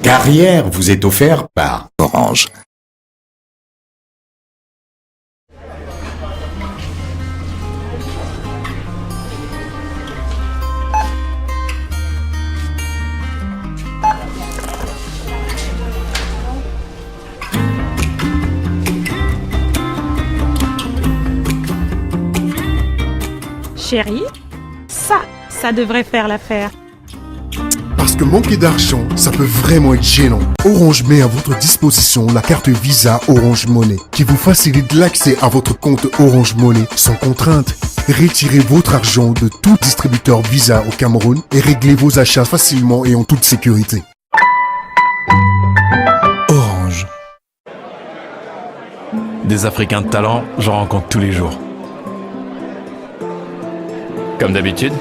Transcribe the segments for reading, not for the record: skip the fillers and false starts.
Carrière vous est offert par Orange. Chérie, ça devrait faire l'affaire. Parce que manquer d'argent, ça peut vraiment être gênant. Orange met à votre disposition la carte Visa Orange Money qui vous facilite l'accès à votre compte Orange Money sans contrainte. Retirez votre argent de tout distributeur Visa au Cameroun et réglez vos achats facilement et en toute sécurité. Orange. Des Africains de talent, j'en rencontre tous les jours. Comme d'habitude.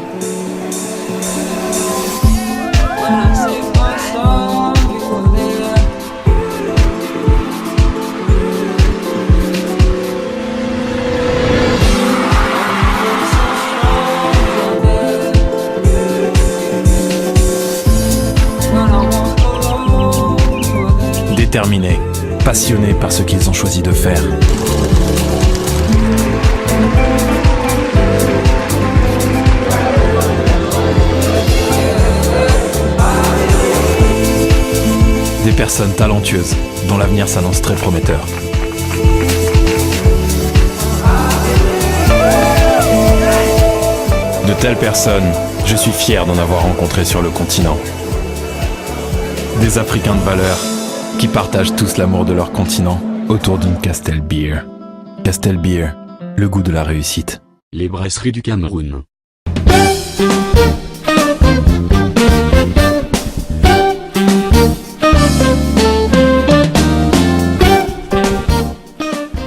Déterminés, passionnés par ce qu'ils ont choisi de faire. Des personnes talentueuses dont l'avenir s'annonce très prometteur. De telles personnes, je suis fier d'en avoir rencontré sur le continent. Des Africains de valeur qui partagent tous l'amour de leur continent autour d'une Castel Beer. Castel Beer, le goût de la réussite. Les brasseries du Cameroun.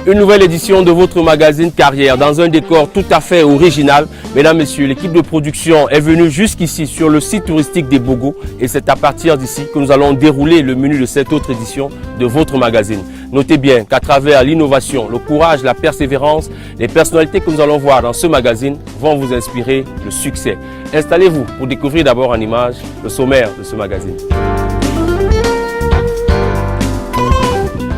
Une nouvelle édition de votre magazine Carrière dans un décor tout à fait original. Mesdames, Messieurs, l'équipe de production est venue jusqu'ici sur le site touristique des Bogos et c'est à partir d'ici que nous allons dérouler le menu de cette autre édition de votre magazine. Notez bien qu'à travers l'innovation, le courage, la persévérance, les personnalités que nous allons voir dans ce magazine vont vous inspirer le succès. Installez-vous pour découvrir d'abord en images le sommaire de ce magazine.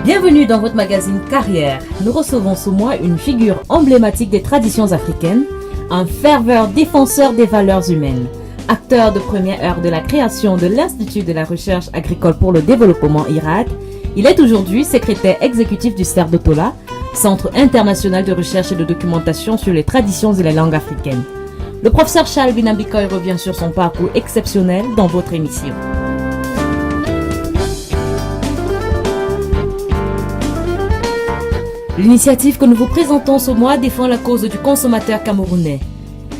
Bienvenue dans votre magazine Carrière. Nous recevons ce mois une figure emblématique des traditions africaines, un ferveur défenseur des valeurs humaines, acteur de première heure de la création de l'Institut de la recherche agricole pour le développement IRAD. Il est aujourd'hui secrétaire exécutif du CERDOTOLA, Centre international de recherche et de documentation sur les traditions et les langues africaines. Le professeur Charles Binambikoy revient sur son parcours exceptionnel dans votre émission. L'initiative que nous vous présentons ce mois défend la cause du consommateur camerounais.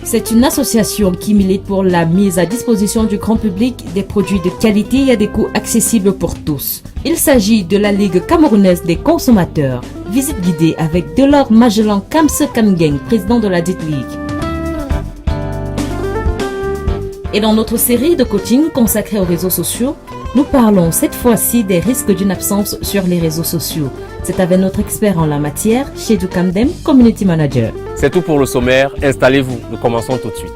C'est une association qui milite pour la mise à disposition du grand public des produits de qualité et à des coûts accessibles pour tous. Il s'agit de la Ligue camerounaise des consommateurs. Visite guidée avec Delors Magellan Kamse Kamgeng, président de la dite Ligue. Et dans notre série de coaching consacrée aux réseaux sociaux, nous parlons cette fois-ci des risques d'une absence sur les réseaux sociaux. C'est avec notre expert en la matière, Chedou Kamdem, Community Manager. C'est tout pour le sommaire. Installez-vous. Nous commençons tout de suite.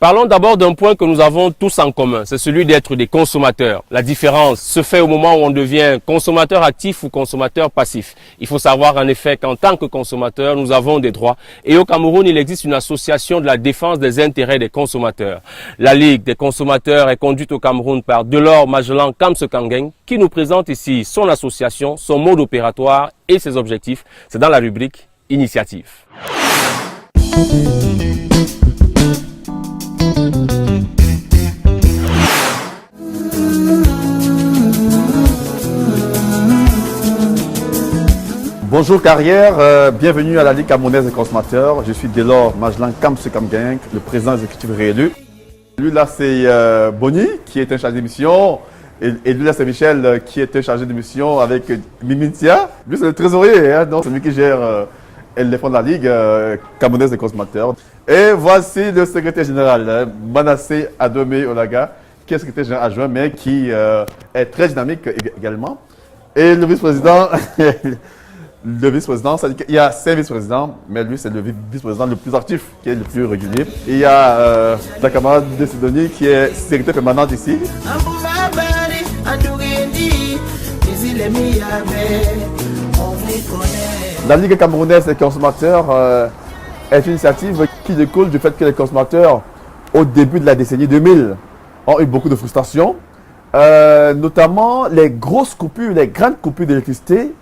Parlons d'abord d'un point que nous avons tous en commun, c'est celui d'être des consommateurs. La différence se fait au moment où on devient consommateur actif ou consommateur passif. Il faut savoir en effet qu'en tant que consommateur, nous avons des droits. Et au Cameroun, il existe une association de la défense des intérêts des consommateurs. La Ligue des consommateurs est conduite au Cameroun par Delors Magellan Kamsekangeng, qui nous présente ici son association, son mode opératoire et ses objectifs. C'est dans la rubrique Initiative. Bonjour Carrière, bienvenue à la Ligue camerounaise des consommateurs. Je suis Delors Magellan Kamsekangeng, le président exécutif réélu. Lui là c'est Bonny qui est un chargé de mission et lui là c'est Michel qui est un chargé de mission avec Mimitia. Lui c'est le trésorier, hein, donc c'est lui qui gère les fonds de la Ligue camerounaise des consommateurs. Et voici le secrétaire général, Manassé Adome Olaga, qui est secrétaire général adjoint mais qui est très dynamique également. Et le vice-président... Le vice-président, c'est-à-dire qu'il y a 5 vice-présidents, mais lui, c'est le vice-président le plus actif, qui est le plus régulier. Il y a la camarade de Sidonie, qui est secrétaire permanente ici. La Ligue camerounaise des consommateurs est une initiative qui découle du fait que les consommateurs, au début de la décennie 2000, ont eu beaucoup de frustrations, notamment les grosses coupures, les grandes coupures d'électricité,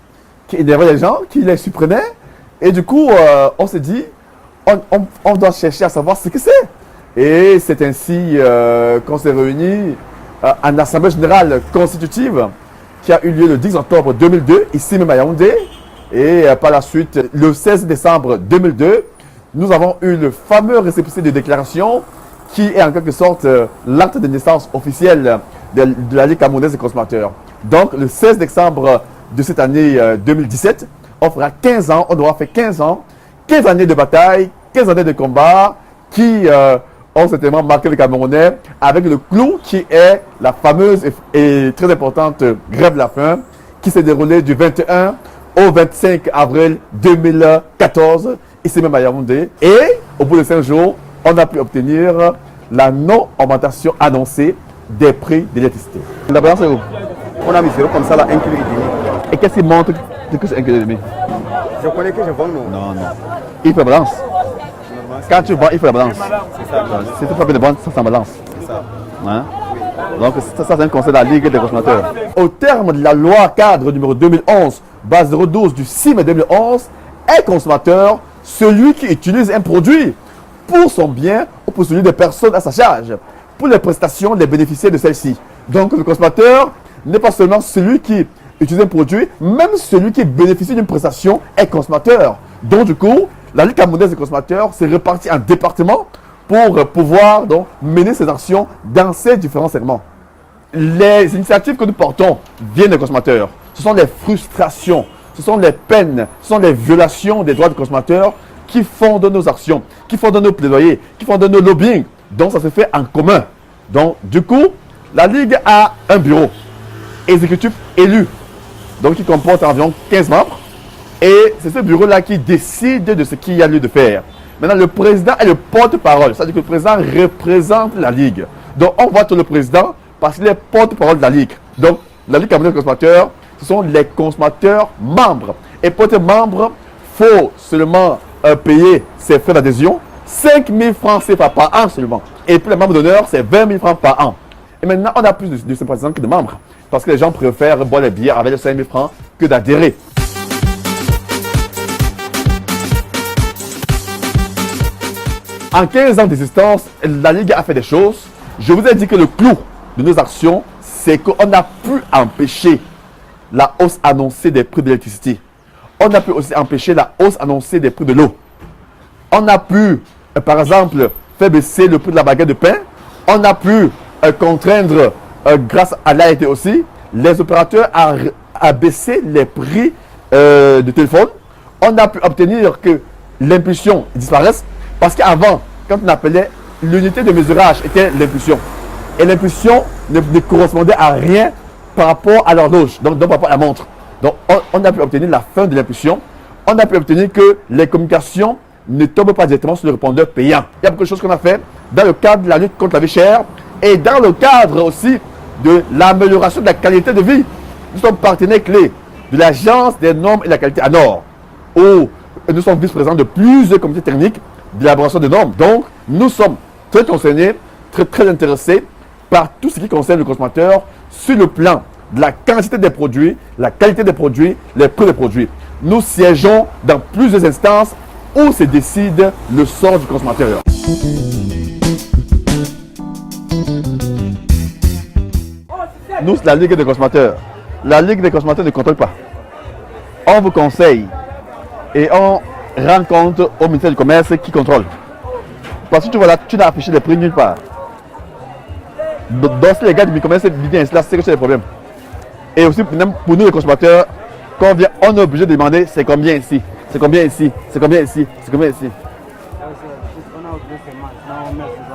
qui énervaient les gens, qui les surprenaient. Et du coup, on s'est dit, on doit chercher à savoir ce que c'est. Et c'est ainsi qu'on s'est réunis en assemblée générale constitutive qui a eu lieu le 10 octobre 2002, ici même à Yaoundé. Et par la suite, le 16 décembre 2002, nous avons eu le fameux récépissé de déclaration qui est en quelque sorte l'acte de naissance officiel de la Ligue camerounaise des consommateurs. Donc, le 16 décembre de cette année 2017, on fera 15 ans, on aura fait 15 ans, 15 années de bataille, 15 années de combat qui ont certainement marqué les Camerounais avec le clou qui est la fameuse et très importante grève de la faim qui s'est déroulée du 21 au 25 avril 2014, ici même à Yaoundé. Et au bout de 5 jours, on a pu obtenir la non-augmentation annoncée des prix de l'électricité. La balance est où? On a mis 0 comme ça, là, 1,5 kg. Et qu'est-ce qui montre que c'est 1,5 kg? Je connais que je vends, non? Non. Il faut la balance. Quand tu vends, il faut la balance. C'est ça. Si tu fais de vente, ça balance. C'est ça. Hein? Donc ça c'est un conseil de la Ligue des consommateurs. Au terme de la loi cadre numéro 2011, base 012 du 6 mai 2011, est consommateur celui qui utilise un produit pour son bien ou pour celui des personnes à sa charge, pour les prestations, les bénéficiaires de celle-ci. Donc le consommateur n'est pas seulement celui qui utilise un produit, même celui qui bénéficie d'une prestation est consommateur. Donc du coup, la Ligue camerounaise des consommateurs s'est répartie en départements pour pouvoir donc mener ses actions dans ces différents segments. Les initiatives que nous portons viennent des consommateurs. Ce sont les frustrations, ce sont les peines, ce sont les violations des droits des consommateurs qui fondent nos actions, qui fondent nos plaidoyers, qui fondent nos lobbying. Donc ça se fait en commun. Donc du coup, la Ligue a un bureau exécutif élu, donc qui comporte environ 15 membres. Et c'est ce bureau-là qui décide de ce qu'il y a lieu de faire. Maintenant, le président est le porte-parole, c'est-à-dire que le président représente la Ligue. Donc, on vote le président parce qu'il est porte-parole de la Ligue. Donc, la Ligue camerounaise des consommateurs, ce sont les consommateurs membres. Et pour être membre, il faut seulement payer ses frais d'adhésion, 5 000 francs CFA par an seulement. Et pour les membres d'honneur, c'est 20 000 francs par an. Et maintenant, on a plus de sympathisants que de membres. Parce que les gens préfèrent boire les bières avec les 5 000 francs que d'adhérer. En 15 ans d'existence, la Ligue a fait des choses. Je vous ai dit que le clou de nos actions, c'est qu'on a pu empêcher la hausse annoncée des prix de l'électricité. On a pu aussi empêcher la hausse annoncée des prix de l'eau. On a pu, par exemple, faire baisser le prix de la baguette de pain. On a pu contraindre, grâce à l'ART aussi, les opérateurs à baisser les prix de téléphone. On a pu obtenir que l'impulsion disparaisse. Parce qu'avant, quand on appelait, l'unité de mesurage était l'impulsion. Et l'impulsion ne correspondait à rien par rapport à l'horloge, donc par rapport à la montre. Donc on a pu obtenir la fin de l'impulsion. On a pu obtenir que les communications ne tombe pas directement sur le répondeur payant. Il y a beaucoup de choses qu'on a fait dans le cadre de la lutte contre la vie chère et dans le cadre aussi de l'amélioration de la qualité de vie. Nous sommes partenaires clés de l'Agence des normes et de la qualité ANOR, où nous sommes vice-présidents de plusieurs comités techniques d'élaboration des normes. Donc, nous sommes très concernés, très intéressés par tout ce qui concerne le consommateur sur le plan de la quantité des produits, la qualité des produits, les prix des produits. Nous siégeons dans plusieurs instances où se décide le sort du consommateur. Nous, c'est la Ligue des consommateurs. La Ligue des consommateurs ne contrôle pas. On vous conseille et on rend compte au ministère du Commerce qui contrôle. Parce que tu vois là, tu n'as affiché les prix nulle part. Donc si les gars du commerce viennent là, c'est que c'est des problèmes. Et aussi même pour nous les consommateurs, quand on vient, on est obligé de demander c'est combien ici, c'est combien ici, c'est combien ici, c'est combien ici.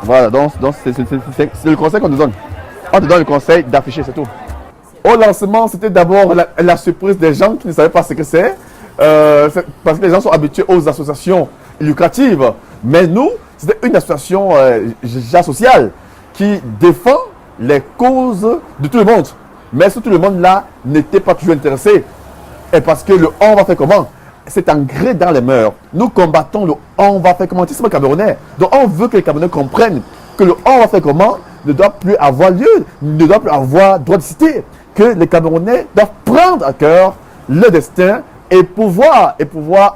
Voilà, donc c'est le conseil qu'on te donne. On te donne le conseil d'afficher, c'est tout. Au lancement, c'était d'abord la surprise des gens qui ne savaient pas ce que c'est. Parce que les gens sont habitués aux associations lucratives. Mais nous, c'était une association sociale qui défend les causes de tout le monde. Mais tout le monde là n'était pas toujours intéressé. Et parce que le on va faire comment, c'est ancré dans les mœurs. Nous combattons le on va faire comment, c'est le Camerounais. Donc on veut que les Camerounais comprennent que le on va faire comment ne doit plus avoir lieu, ne doit plus avoir droit de citer. Que les Camerounais doivent prendre à cœur le destin et pouvoir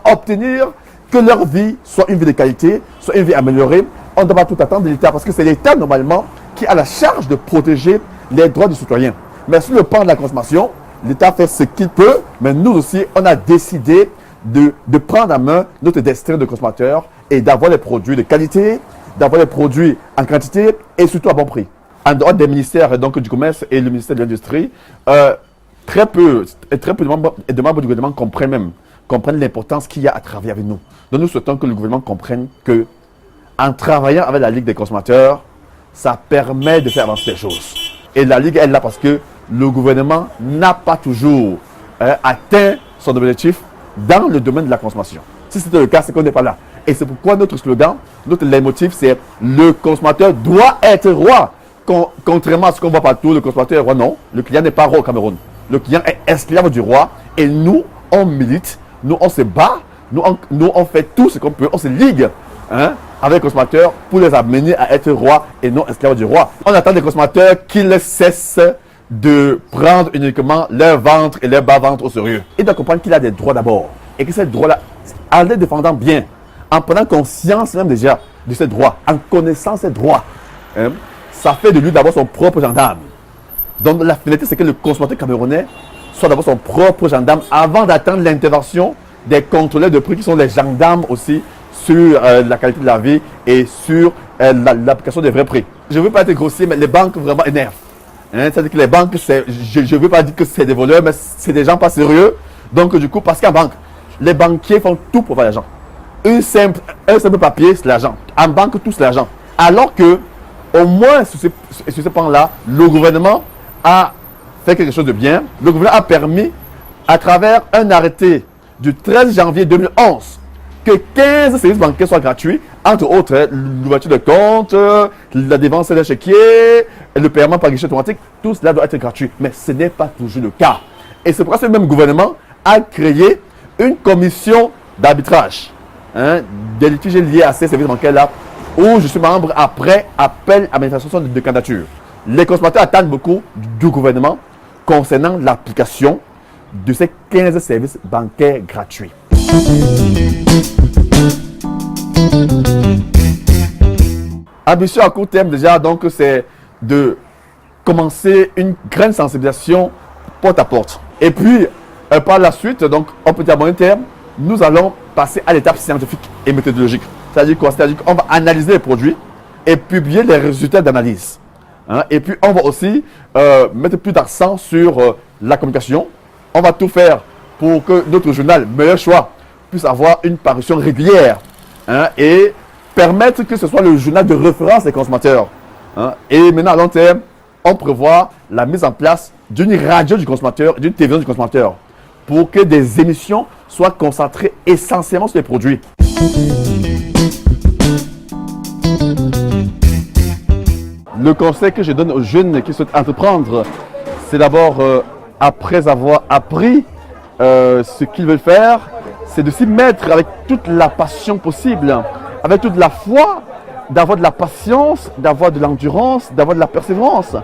obtenir que leur vie soit une vie de qualité, soit une vie améliorée. On ne doit pas tout attendre de l'État parce que c'est l'État normalement qui a la charge de protéger les droits du citoyen. Mais sur le plan de la consommation, l'État fait ce qu'il peut, mais nous aussi, on a décidé de prendre en main notre destin de consommateur et d'avoir des produits de qualité, d'avoir des produits en quantité et surtout à bon prix. En dehors des ministères donc, du commerce et le ministère de l'industrie, très peu de membres du gouvernement comprennent l'importance qu'il y a à travailler avec nous. Donc nous souhaitons que le gouvernement comprenne que en travaillant avec la Ligue des consommateurs, ça permet de faire avancer les choses. Et la Ligue est là parce que le gouvernement n'a pas toujours atteint son objectif dans le domaine de la consommation. Si c'était le cas, c'est qu'on n'est pas là. Et c'est pourquoi notre slogan, notre leitmotiv, c'est le consommateur doit être roi. Contrairement à ce qu'on voit partout, le consommateur est roi. Non, le client n'est pas roi au Cameroun. Le client est esclave du roi. Et nous, on milite, nous, on se bat, nous, on fait tout ce qu'on peut, on se ligue avec les consommateurs pour les amener à être rois et non esclaves du roi. On attend des consommateurs qu'ils cessent de prendre uniquement leur ventre et leur bas-ventre au sérieux. Ils doivent comprendre qu'il a des droits d'abord. Et que ces droits-là, en les défendant bien, en prenant conscience même déjà de ces droits, en connaissant ces droits, ça fait de lui d'abord son propre gendarme. Donc la finalité, c'est que le consommateur camerounais soit d'abord son propre gendarme avant d'attendre l'intervention des contrôleurs de prix qui sont les gendarmes aussi sur la qualité de la vie et sur l'application des vrais prix. Je ne veux pas être grossier, mais les banques vraiment énervent. C'est-à-dire que les banques, je ne veux pas dire que c'est des voleurs, mais c'est des gens pas sérieux. Donc du coup, parce qu'en banque, les banquiers font tout pour avoir l'argent. Un simple papier, c'est l'argent. En banque, tout c'est l'argent. Alors que, au moins, sur ce point-là, le gouvernement a fait quelque chose de bien. Le gouvernement a permis, à travers un arrêté du 13 janvier 2011, que 15 services bancaires soient gratuits, entre autres l'ouverture de compte, la dépense d'un chéquier, le paiement par guichet automatique, tout cela doit être gratuit. Mais ce n'est pas toujours le cas. Et c'est pourquoi ce même gouvernement a créé une commission d'arbitrage des litiges liés à ces services bancaires-là, où je suis membre après appel à manifestation de candidature. Les consommateurs attendent beaucoup du gouvernement concernant l'application de ces 15 services bancaires gratuits. Ambition à court terme déjà, donc c'est de commencer une grande sensibilisation porte à porte. Et puis, par la suite, donc on peut dire à moyen terme, nous allons passer à l'étape scientifique et méthodologique. C'est-à-dire quoi? C'est-à-dire qu'on va analyser les produits et publier les résultats d'analyse. Et puis, on va aussi mettre plus d'accent sur la communication. On va tout faire pour que notre journal, Meilleur Choix, puisse avoir une parution régulière et permettre que ce soit le journal de référence des consommateurs. Et maintenant, à long terme, on prévoit la mise en place d'une radio du consommateur, d'une télévision du consommateur, pour que des émissions soient concentrées essentiellement sur les produits. Le conseil que je donne aux jeunes qui souhaitent entreprendre, c'est d'abord, après avoir appris ce qu'ils veulent faire, c'est de s'y mettre avec toute la passion possible, avec toute la foi, d'avoir de la patience, d'avoir de l'endurance, d'avoir de la persévérance,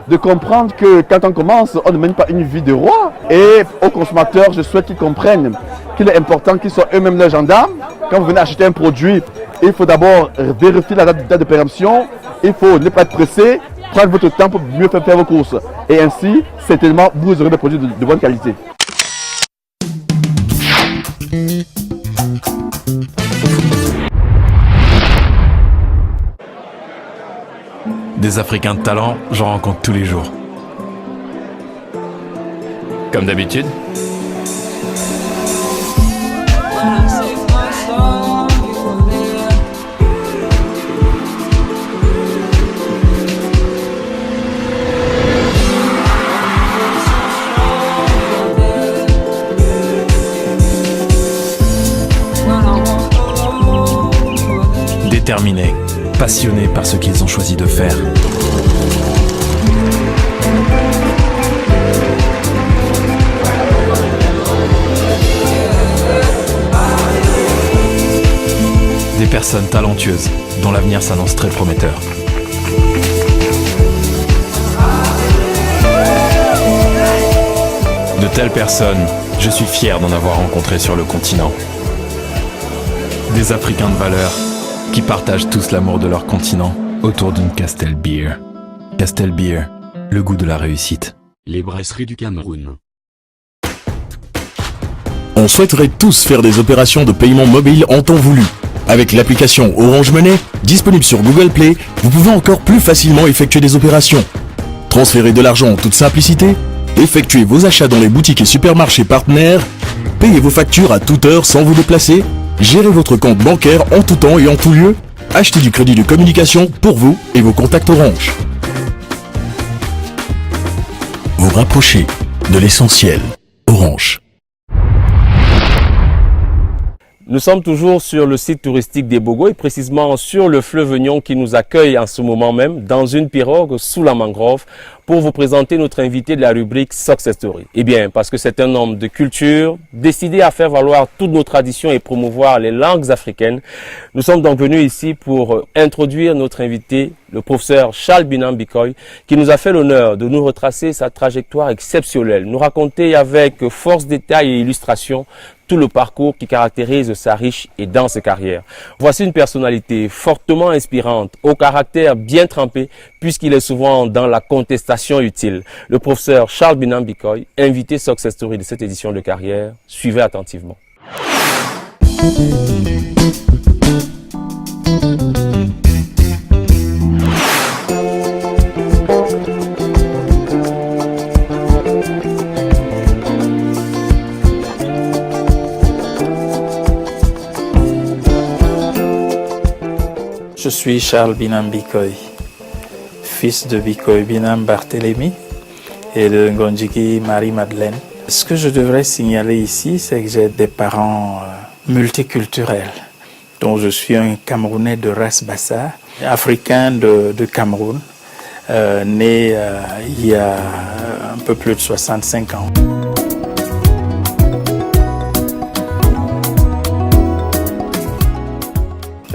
de comprendre que quand on commence, on ne mène pas une vie de roi. Et aux consommateurs, je souhaite qu'ils comprennent qu'il est important qu'ils soient eux-mêmes leurs gendarmes. Quand vous venez acheter un produit, il faut d'abord vérifier la date de péremption, il faut ne pas être pressé, prendre votre temps pour mieux faire vos courses. Et ainsi, certainement, vous aurez des produits de bonne qualité. Des Africains de talent, j'en rencontre tous les jours. Comme d'habitude. Déterminés, passionnés par ce qu'ils ont choisi de faire. Des personnes talentueuses dont l'avenir s'annonce très prometteur. De telles personnes, je suis fier d'en avoir rencontré sur le continent. Des Africains de valeur qui partagent tous l'amour de leur continent autour d'une Castel Beer. Castel Beer, le goût de la réussite. Les brasseries du Cameroun. On souhaiterait tous faire des opérations de paiement mobile en temps voulu. Avec l'application Orange Money, disponible sur Google Play, vous pouvez encore plus facilement effectuer des opérations. Transférer de l'argent en toute simplicité, effectuer vos achats dans les boutiques et supermarchés partenaires, payer vos factures à toute heure sans vous déplacer, gérer votre compte bancaire en tout temps et en tout lieu, acheter du crédit de communication pour vous et vos contacts Orange. Vous rapprochez de l'essentiel. Orange. Nous sommes toujours sur le site touristique des Bogos et précisément sur le fleuve Nion qui nous accueille en ce moment même dans une pirogue sous la mangrove pour vous présenter notre invité de la rubrique Success Story. Eh bien, parce que c'est un homme de culture, décidé à faire valoir toutes nos traditions et promouvoir les langues africaines, nous sommes donc venus ici pour introduire notre invité, le professeur Charles Binam Bikoy, qui nous a fait l'honneur de nous retracer sa trajectoire exceptionnelle, nous raconter avec force détail et illustration tout le parcours qui caractérise sa riche et dense carrière. Voici une personnalité fortement inspirante, au caractère bien trempé, puisqu'il est souvent dans la contestation utile. Le professeur Charles Binam Bikoy, invité Success Story de cette édition de carrière. Suivez attentivement. Je suis Charles Binam Bikoy, fils de Bikoy Binam Barthélemy et de Ngonjiki Marie-Madeleine. Ce que je devrais signaler ici, c'est que j'ai des parents multiculturels. Donc je suis un Camerounais de race Bassa, africain de Cameroun, né il y a un peu plus de 65 ans.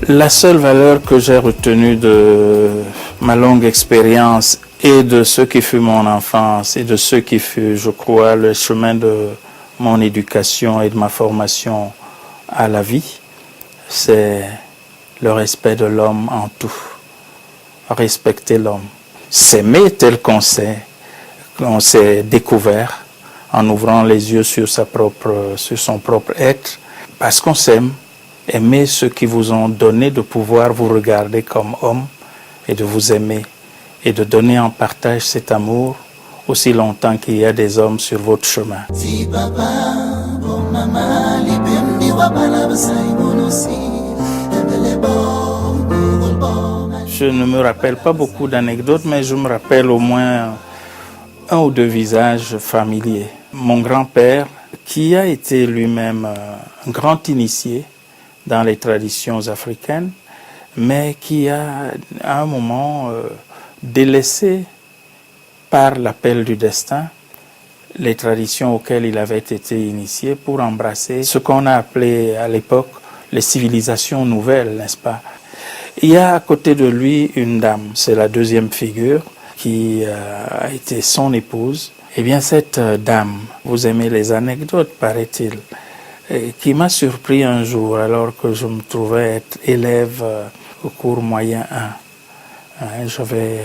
La seule valeur que j'ai retenue de ma longue expérience et de ce qui fut mon enfance et de ce qui fut, je crois, le chemin de mon éducation et de ma formation à la vie, c'est le respect de l'homme en tout. Respecter l'homme. S'aimer tel qu'on s'est découvert en ouvrant les yeux sur son propre être, parce qu'on s'aime. Aimez ceux qui vous ont donné de pouvoir vous regarder comme homme et de vous aimer et de donner en partage cet amour aussi longtemps qu'il y a des hommes sur votre chemin. Je ne me rappelle pas beaucoup d'anecdotes, mais je me rappelle au moins un ou deux visages familiers. Mon grand-père, qui a été lui-même un grand initié dans les traditions africaines, mais qui a à un moment délaissé par l'appel du destin les traditions auxquelles il avait été initié pour embrasser ce qu'on a appelé à l'époque les civilisations nouvelles, n'est-ce pas? Il y a à côté de lui une dame, c'est la deuxième figure, qui a été son épouse. Eh bien, cette dame, vous aimez les anecdotes, paraît-il, qui m'a surpris un jour alors que je me trouvais être élève au cours moyen 1. J'avais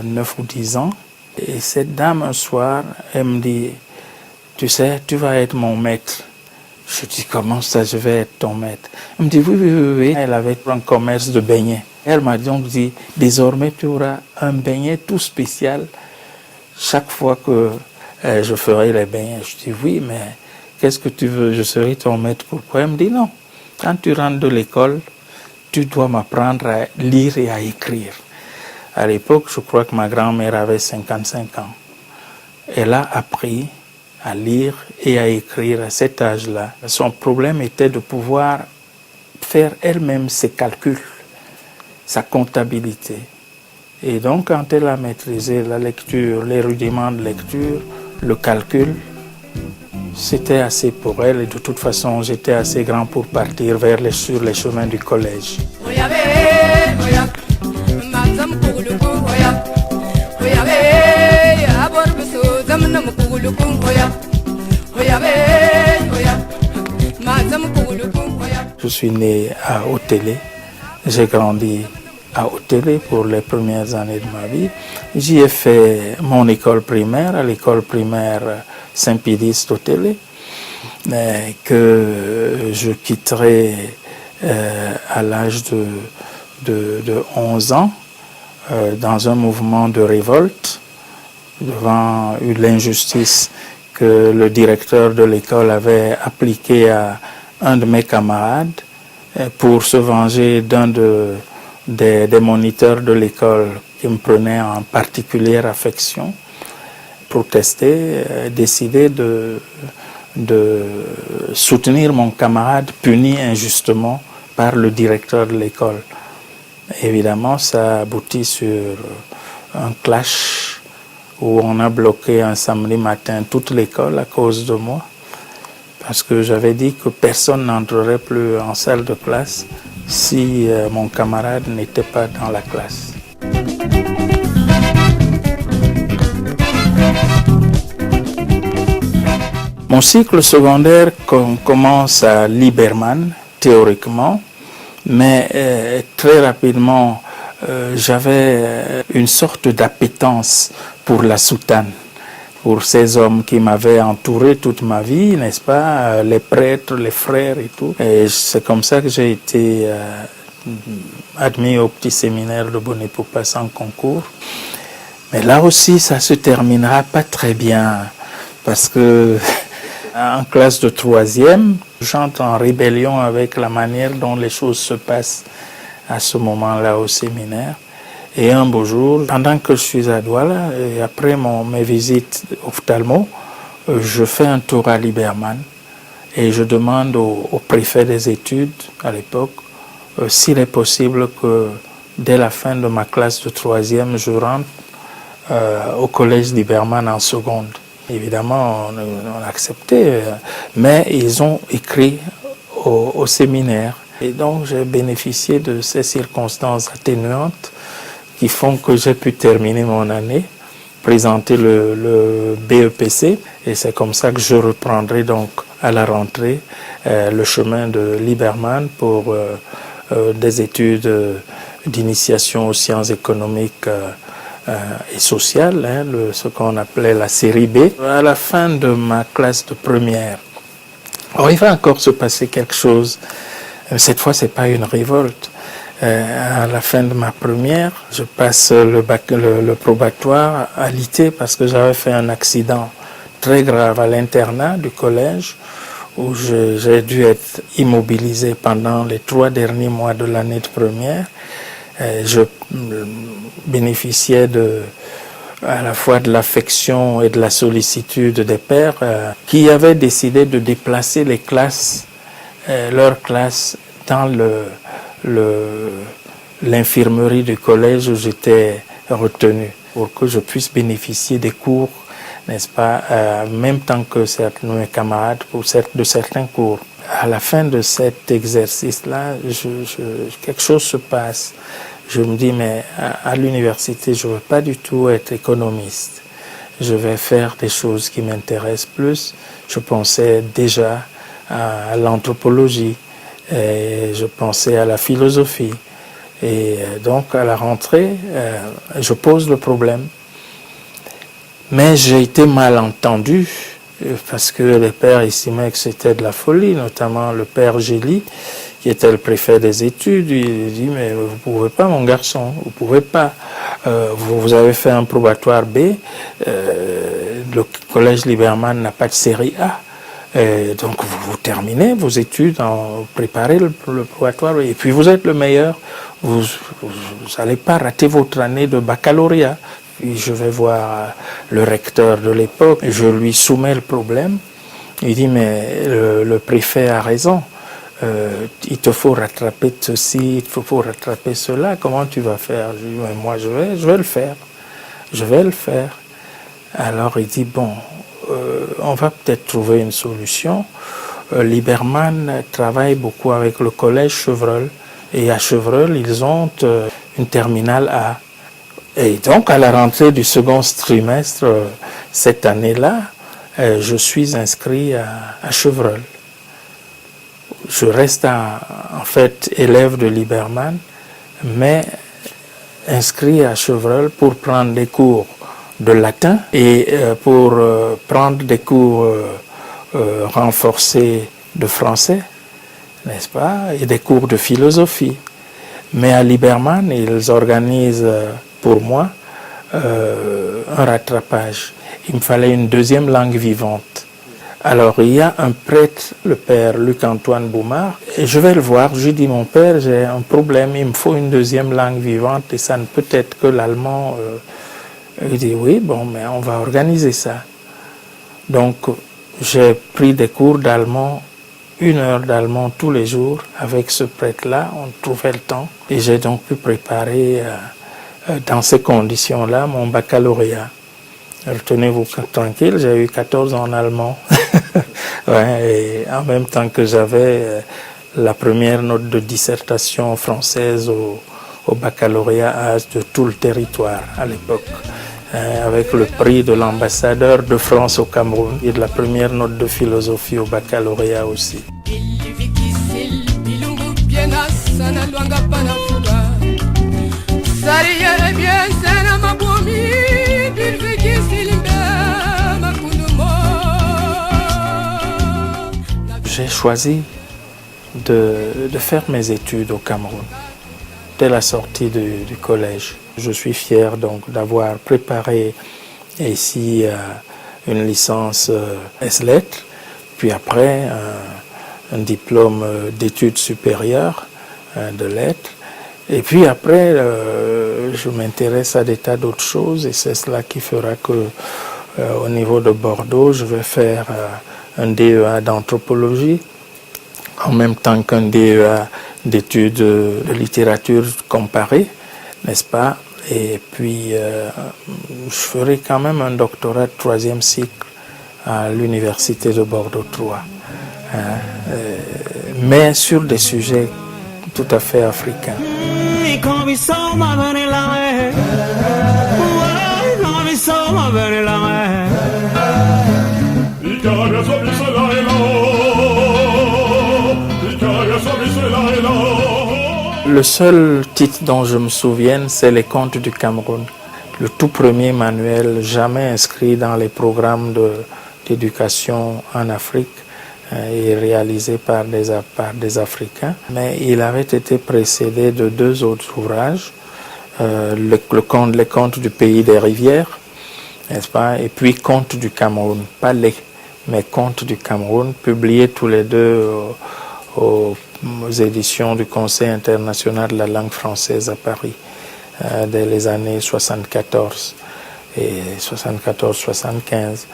9 ou 10 ans. Et cette dame, un soir, elle me dit, tu sais, tu vas être mon maître. Je dis, comment ça, je vais être ton maître? Elle me dit, oui. Elle avait un commerce de beignets. Elle m'a donc dit, désormais, tu auras un beignet tout spécial chaque fois que je ferai les beignets. Je dis, oui, mais qu'est-ce que tu veux? Je serai ton maître. Pourquoi? Elle me dit, non. Quand tu rentres de l'école, tu dois m'apprendre à lire et à écrire. À l'époque, je crois que ma grand-mère avait 55 ans. Elle a appris à lire et à écrire à cet âge-là. Son problème était de pouvoir faire elle-même ses calculs, sa comptabilité. Et donc, quand elle a maîtrisé la lecture, les rudiments de lecture, le calcul, c'était assez pour elle. Et de toute façon, j'étais assez grand pour partir sur les chemins du collège. Je suis né à Otélé, j'ai grandi à Otélé pour les premières années de ma vie. J'y ai fait mon école primaire, à l'école primaire Saint-Pédis d'Otélé, que je quitterai à l'âge de 11 ans dans un mouvement de révolte devant l'injustice que le directeur de l'école avait appliquée à un de mes camarades pour se venger d'un des moniteurs de l'école qui me prenait en particulière affection. Protester, décider de soutenir mon camarade puni injustement par le directeur de l'école. Évidemment, ça aboutit sur un clash où on a bloqué un samedi matin toute l'école à cause de moi, parce que j'avais dit que personne n'entrerait plus en salle de classe si mon camarade n'était pas dans la classe. Mon cycle secondaire commence à Liberman, théoriquement, mais très rapidement, j'avais une sorte d'appétence pour la soutane, pour ces hommes qui m'avaient entouré toute ma vie, n'est-ce pas, les prêtres, les frères et tout. Et c'est comme ça que j'ai été admis au petit séminaire de Bonipopa sans concours. Mais là aussi, ça se terminera pas très bien, parce que en classe de 3e, j'entre en rébellion avec la manière dont les choses se passent à ce moment-là au séminaire. Et un beau jour, pendant que je suis à Douala, et après mes visites ophtalmo, je fais un tour à Liberman et je demande au préfet des études à l'époque s'il est possible que dès la fin de ma classe de 3e, je rentre au collège Liberman en seconde. Évidemment, on a accepté, mais ils ont écrit au séminaire. Et donc, j'ai bénéficié de ces circonstances atténuantes qui font que j'ai pu terminer mon année, présenter le BEPC, et c'est comme ça que je reprendrai donc à la rentrée le chemin de Liberman pour des études d'initiation aux sciences économiques et sociales, ce qu'on appelait la série B. À la fin de ma classe de première, alors, il va encore se passer quelque chose. Cette fois, c'est pas une révolte. À la fin de ma première, je passe le probatoire à l'IT parce que j'avais fait un accident très grave à l'internat du collège où j'ai dû être immobilisé pendant les 3 derniers mois de l'année de première. Je bénéficiais à la fois de l'affection et de la sollicitude des pères qui avaient décidé de déplacer les classes leur classe dans l'infirmerie du collège où j'étais retenu pour que je puisse bénéficier des cours, n'est-ce pas, même temps que mes camarades de certains cours. À la fin de cet exercice-là, quelque chose se passe. Je me dis, mais à l'université, je ne veux pas du tout être économiste. Je vais faire des choses qui m'intéressent plus. Je pensais déjà à l'anthropologie, et je pensais à la philosophie. Et donc, à la rentrée, je pose le problème. Mais j'ai été mal entendu parce que les pères estimaient que c'était de la folie, notamment le père Gély, qui était le préfet des études. Il dit, mais vous ne pouvez pas, mon garçon, vous ne pouvez pas. Vous avez fait un probatoire B, le collège Liberman n'a pas de série A. Donc vous terminez vos études, vous préparez le probatoire, et puis vous êtes le meilleur. Vous n'allez pas rater votre année de baccalauréat. Puis je vais voir le recteur de l'époque, je lui soumets le problème. Il dit, mais le préfet a raison. Il te faut rattraper ceci, il te faut rattraper cela. Comment tu vas faire? Je dis, mais moi je vais le faire. Je vais le faire. Alors il dit, bon, on va peut-être trouver une solution. Liberman travaille beaucoup avec le collège Chevreul. Et à Chevreul, ils ont une terminale A. Et donc, à la rentrée du second trimestre, cette année-là, je suis inscrit à Chevreul. Je reste en fait élève de Liberman, mais inscrit à Chevreul pour prendre des cours de latin et pour prendre des cours renforcés de français, n'est-ce pas, et des cours de philosophie. Mais à Liberman, ils organisent pour moi un rattrapage. Il me fallait une deuxième langue vivante. Alors il y a un prêtre, le père Luc-Antoine Boumard, et je vais le voir, je lui dis, mon père, j'ai un problème, il me faut une deuxième langue vivante et ça ne peut être que l'allemand. Il dit, oui, bon, mais on va organiser ça. Donc j'ai pris des cours d'allemand, 1 heure d'allemand tous les jours avec ce prêtre-là, on trouvait le temps. Et j'ai donc pu préparer dans ces conditions-là mon baccalauréat. Retenez-vous tranquille, j'ai eu 14 en allemand. Ouais, et en même temps que j'avais la première note de dissertation française au baccalauréat de tout le territoire à l'époque. Avec le prix de l'ambassadeur de France au Cameroun et de la première note de philosophie au baccalauréat aussi. J'ai choisi de faire mes études au Cameroun dès la sortie du collège. Je suis fier donc d'avoir préparé ici une licence S-Lettres, puis après un diplôme d'études supérieures de lettres. Et puis après, je m'intéresse à des tas d'autres choses et c'est cela qui fera que au niveau de Bordeaux, je vais faire un DEA d'anthropologie en même temps qu'un DEA d'études de littérature comparée, n'est-ce pas? Et puis, je ferai quand même un doctorat de 3e cycle à l'université de Bordeaux 3, mais sur des sujets tout à fait africains. Le seul titre dont je me souviens, c'est Les Contes du Cameroun. Le tout premier manuel jamais inscrit dans les programmes d'éducation en Afrique et réalisé par des Africains. Mais il avait été précédé de 2 autres ouvrages, Les Contes du Pays des Rivières, n'est-ce pas, et puis Contes du Cameroun, pas les, mais Contes du Cameroun, publiés tous les deux aux éditions du Conseil international de la langue française à Paris, dès les années 74 et 74-75.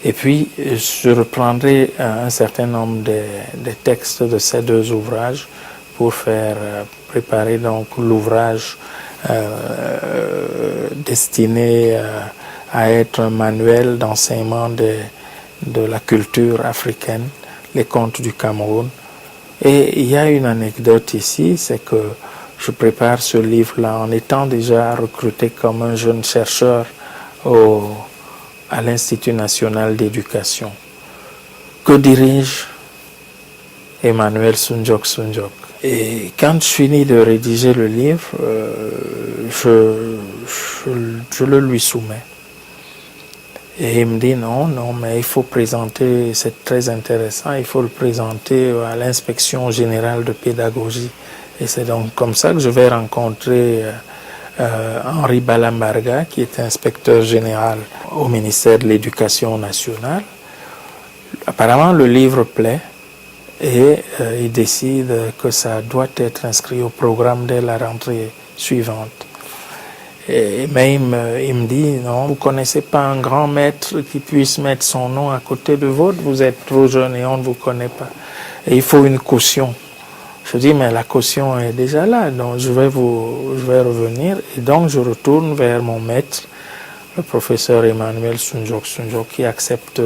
Et puis, je reprendrai un certain nombre des textes de ces deux ouvrages pour faire préparer donc l'ouvrage destiné à être un manuel d'enseignement de la culture africaine, les contes du Cameroun. Et il y a une anecdote ici, c'est que je prépare ce livre-là en étant déjà recruté comme un jeune chercheur à l'Institut national d'éducation. Que dirige Emmanuel Soundiok Soundiok? Et quand je finis de rédiger le livre, je le lui soumets. Et il me dit non, mais il faut présenter, c'est très intéressant, il faut le présenter à l'inspection générale de pédagogie. Et c'est donc comme ça que je vais rencontrer Henri Balambarga, qui est inspecteur général au ministère de l'Éducation nationale. Apparemment, le livre plaît et il décide que ça doit être inscrit au programme dès la rentrée suivante. Mais il me dit, non, vous ne connaissez pas un grand maître qui puisse mettre son nom à côté de vôtre, vous êtes trop jeune et on ne vous connaît pas. Et il faut une caution. Je dis, mais la caution est déjà là, donc je vais revenir. Et donc je retourne vers mon maître, le professeur Emmanuel Soundiok Soundiok, qui accepte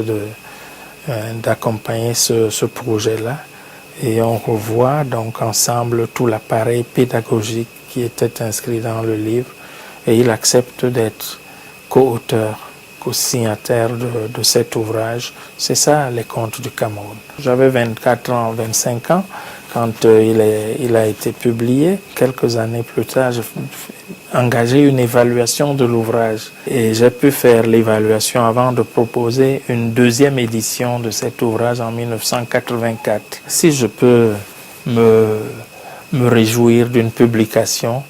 d'accompagner ce projet-là. Et on revoit donc ensemble tout l'appareil pédagogique qui était inscrit dans le livre. Et il accepte d'être co-auteur, co-signataire de cet ouvrage. C'est ça, les contes du Cameroun. J'avais 24 ans, 25 ans, quand il a été publié. Quelques années plus tard, j'ai engagé une évaluation de l'ouvrage. Et j'ai pu faire l'évaluation avant de proposer une deuxième édition de cet ouvrage en 1984. Si je peux me réjouir d'une publication,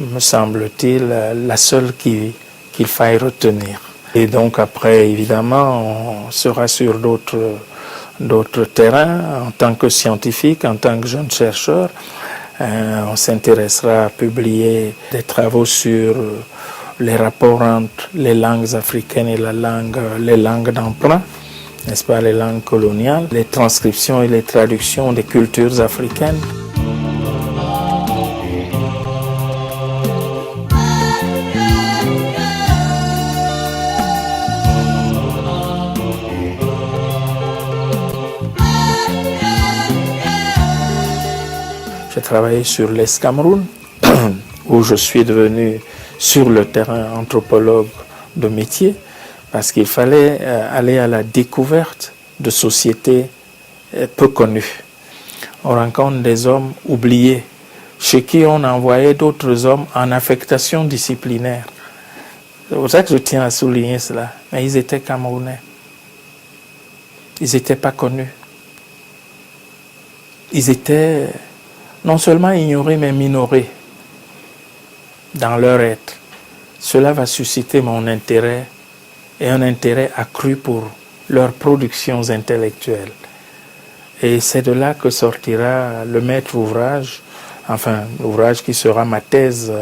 me semble-t-il, la seule qu'il faille retenir. Et donc après, évidemment, on sera sur d'autres terrains, en tant que scientifique, en tant que jeune chercheur. On s'intéressera à publier des travaux sur les rapports entre les langues africaines et les langues d'emprunt, n'est-ce pas, les langues coloniales, les transcriptions et les traductions des cultures africaines. J'ai travaillé sur l'Est Cameroun, où je suis devenu sur le terrain anthropologue de métier, parce qu'il fallait aller à la découverte de sociétés peu connues. On rencontre des hommes oubliés, chez qui on envoyait d'autres hommes en affectation disciplinaire. C'est pour ça que je tiens à souligner cela. Mais ils étaient Camerounais. Ils n'étaient pas connus. Ils étaient non seulement ignorés, mais minorés dans leur être. Cela va susciter mon intérêt et un intérêt accru pour leurs productions intellectuelles. Et c'est de là que sortira le maître ouvrage, enfin l'ouvrage qui sera ma thèse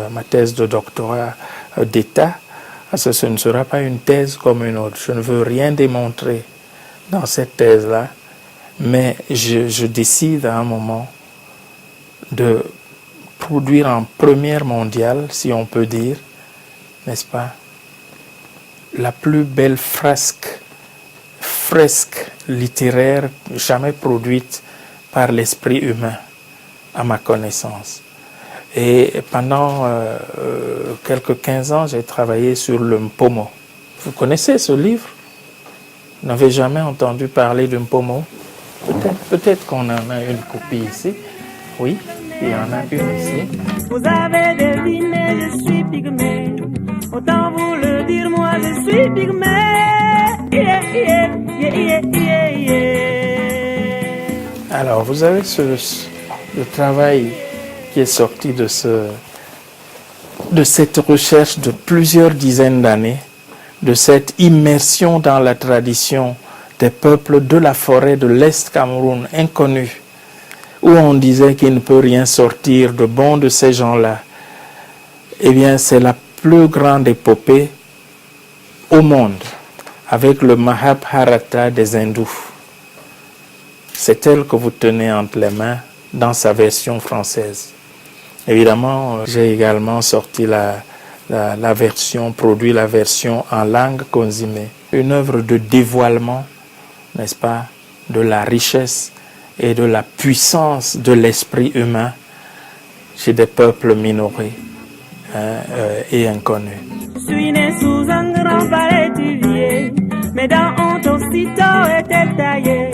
de doctorat d'État. Parce que ce ne sera pas une thèse comme une autre. Je ne veux rien démontrer dans cette thèse-là, mais je décide à un moment de produire en première mondiale, si on peut dire, n'est-ce pas, la plus belle fresque littéraire jamais produite par l'esprit humain, à ma connaissance. Et pendant quelques 15 ans, j'ai travaillé sur le Mpomo. Vous connaissez ce livre? Vous n'avez jamais entendu parler de Mpomo? Peut-être qu'on en a une copie ici. Oui, il y en a une ici. Vous avez deviné, je suis pygmée. Autant vous le dire, moi je suis pygmée. Yeah, yeah, yeah, yeah, yeah. Alors, vous avez le travail qui est sorti de cette recherche de plusieurs dizaines d'années, de cette immersion dans la tradition des peuples de la forêt de l'Est Cameroun, inconnus, où on disait qu'il ne peut rien sortir de bon de ces gens-là. Eh bien, c'est la plus grande épopée au monde. avec le Mahabharata des hindous. C'est elle que vous tenez entre les mains dans sa version française. Évidemment, j'ai également sorti produit la version en langue consimée. Une œuvre de dévoilement, n'est-ce pas, de la richesse et de la puissance de l'esprit humain chez des peuples minorés et inconnus. Je suis né sous un grand palais tuvier, mes dents ont aussitôt été taillées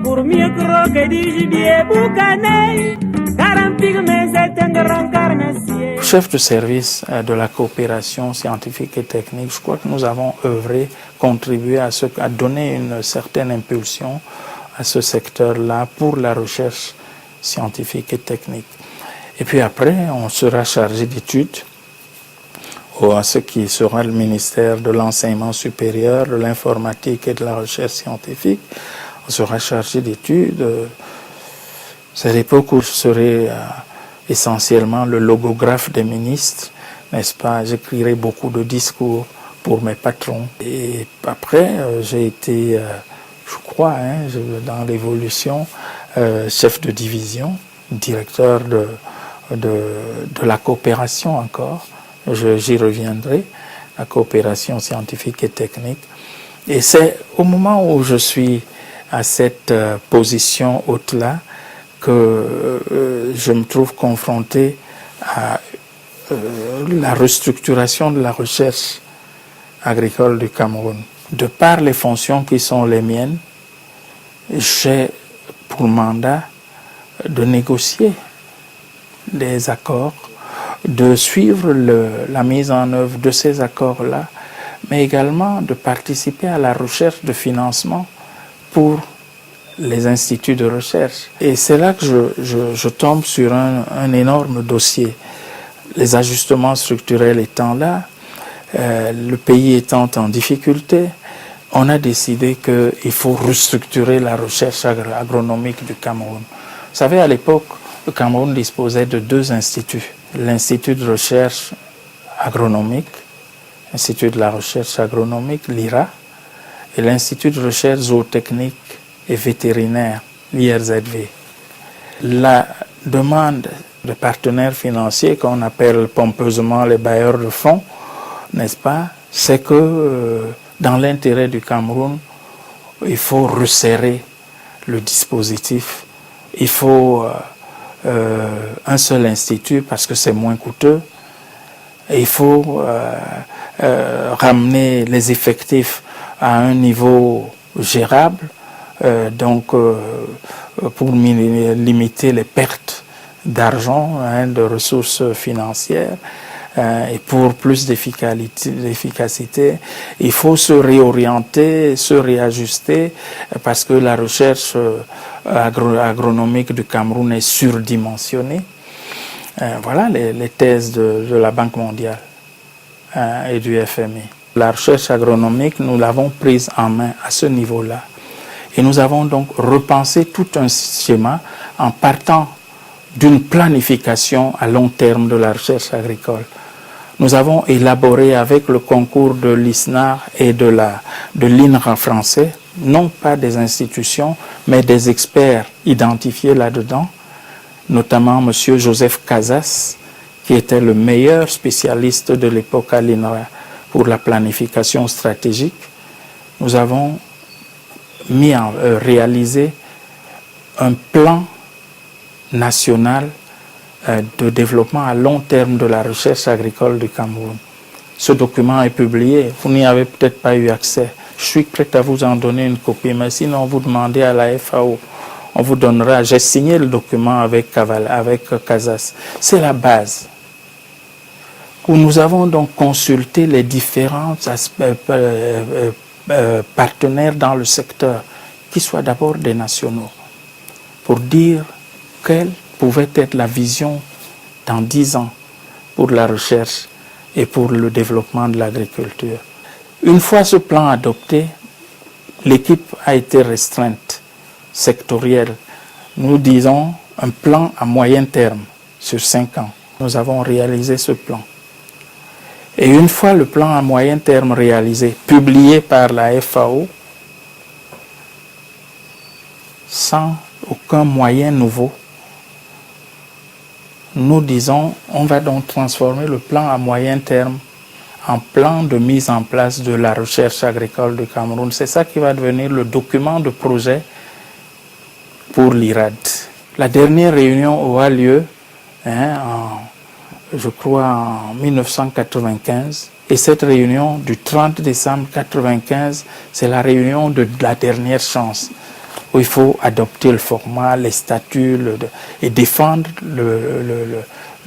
pour mieux croquer du gibier boucané, car un pygmée c'est un grand carnassier. Chef de service de la coopération scientifique et technique, je crois que nous avons œuvré, contribué à donner une certaine impulsion à ce secteur-là pour la recherche scientifique et technique. Et puis après, on sera chargé d'études à ce qui sera le ministère de l'enseignement supérieur, de l'informatique et de la recherche scientifique. On sera chargé d'études. C'est l'époque où je serai essentiellement le logographe des ministres, n'est-ce pas? J'écrirai beaucoup de discours pour mes patrons. Et après, j'ai été, je crois, dans l'évolution, chef de division, directeur de la coopération encore. J'y reviendrai, la coopération scientifique et technique. Et c'est au moment où je suis à cette position haute-là que je me trouve confronté à la restructuration de la recherche agricole du Cameroun. De par les fonctions qui sont les miennes, j'ai pour mandat de négocier des accords, de suivre la mise en œuvre de ces accords-là, mais également de participer à la recherche de financement pour les instituts de recherche. Et c'est là que je tombe sur un énorme dossier. Les ajustements structurels étant là, le pays étant en difficulté, on a décidé qu'il faut restructurer la recherche agronomique du Cameroun. Vous savez, à l'époque, le Cameroun disposait de 2 instituts. L'Institut de recherche agronomique, l'Institut de la recherche agronomique, l'IRA, et l'Institut de recherche zootechnique et vétérinaire, l'IRZV. La demande de partenaires financiers, qu'on appelle pompeusement les bailleurs de fonds, n'est-ce pas, c'est que dans l'intérêt du Cameroun, il faut resserrer le dispositif. Il faut un seul institut parce que c'est moins coûteux. Et il faut ramener les effectifs à un niveau gérable, pour limiter les pertes d'argent, de ressources financières, et pour plus d'efficacité, il faut se réorienter, se réajuster, parce que la recherche agronomique du Cameroun est surdimensionnée. Voilà les thèses de la Banque mondiale et du FMI. La recherche agronomique, nous l'avons prise en main à ce niveau-là. Et nous avons donc repensé tout un schéma en partant d'une planification à long terme de la recherche agricole. Nous avons élaboré avec le concours de l'ISNAR et de l'INRA français, non pas des institutions, mais des experts identifiés là-dedans, notamment M. Joseph Casas, qui était le meilleur spécialiste de l'époque à l'INRA pour la planification stratégique. Nous avons réalisé un plan national de développement à long terme de la recherche agricole du Cameroun. Ce document est publié, vous n'y avez peut-être pas eu accès. Je suis prêt à vous en donner une copie, mais sinon vous demandez à la FAO, on vous donnera. J'ai signé le document avec Casas. C'est la base. Où nous avons donc consulté les différents partenaires dans le secteur, qui soient d'abord des nationaux, pour dire quelle pouvait être la vision dans 10 ans pour la recherche et pour le développement de l'agriculture. Une fois ce plan adopté, l'équipe a été restreinte, sectorielle. Nous disons un plan à moyen terme, sur 5 ans. Nous avons réalisé ce plan. Et une fois le plan à moyen terme réalisé, publié par la FAO, sans aucun moyen nouveau, nous disons, on va donc transformer le plan à moyen terme en plan de mise en place de la recherche agricole du Cameroun. C'est ça qui va devenir le document de projet pour l'IRAD. La dernière réunion aura lieu, je crois, en 1995. Et cette réunion du 30 décembre 1995, c'est la réunion de la dernière chance, où il faut adopter le format, les statuts et défendre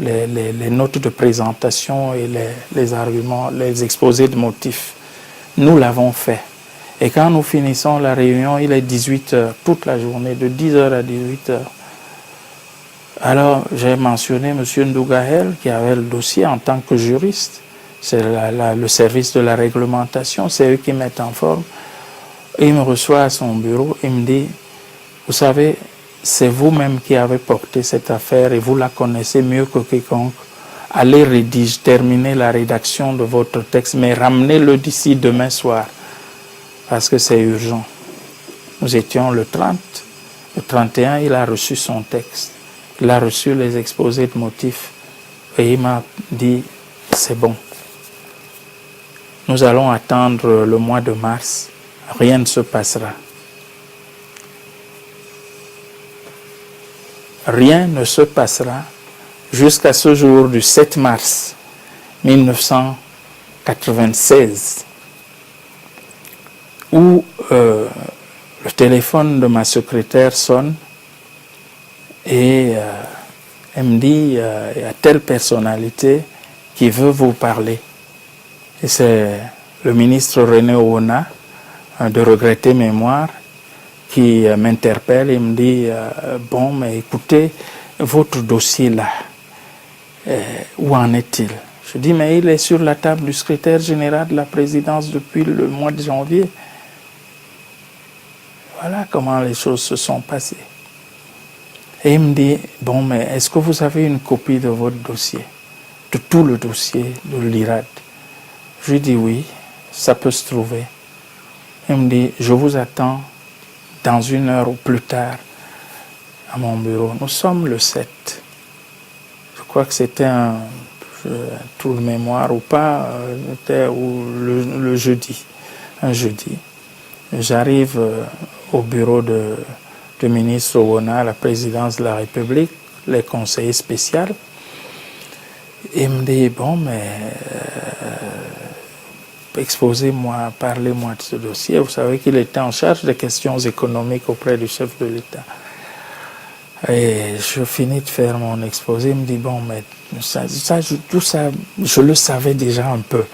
les notes de présentation et les arguments, les exposés de motifs. Nous l'avons fait. Et quand nous finissons la réunion, il est 18h, toute la journée, de 10h à 18h. Alors, j'ai mentionné M. Ndougahel, qui avait le dossier en tant que juriste. C'est le service de la réglementation, c'est eux qui mettent en forme. Et il me reçoit à son bureau, il me dit, vous savez, c'est vous-même qui avez porté cette affaire et vous la connaissez mieux que quiconque. Allez rédiger, terminer la rédaction de votre texte, mais ramenez-le d'ici demain soir, parce que c'est urgent. Nous étions le 30, le 31, il a reçu son texte. Il a reçu les exposés de motifs et il m'a dit, c'est bon. Nous allons attendre le mois de mars, rien ne se passera. Rien ne se passera jusqu'à ce jour du 7 mars 1996, où le téléphone de ma secrétaire sonne et elle me dit, il y a telle personnalité qui veut vous parler. Et c'est le ministre René Ouona, de regretter mémoire, qui m'interpelle et me dit, bon, mais écoutez, votre dossier là, où en est-il? Je dis, mais il est sur la table du secrétaire général de la présidence depuis le mois de janvier. Voilà comment les choses se sont passées. Et il me dit, bon, mais est-ce que vous avez une copie de votre dossier, de tout le dossier de l'IRAD? Je lui dis oui, ça peut se trouver. Il me dit, je vous attends dans 1 heure ou plus tard à mon bureau. Nous sommes le 7. Je crois que c'était un trou de mémoire ou pas, c'était le jeudi, un jeudi. J'arrive au bureau du ministre Ouona à la présidence de la République, les conseillers spéciaux. Il me dit, bon, mais exposez-moi, parlez-moi de ce dossier. Vous savez qu'il était en charge des questions économiques auprès du chef de l'État. Et je finis de faire mon exposé. Il me dit, bon, mais tout ça, je le savais déjà un peu.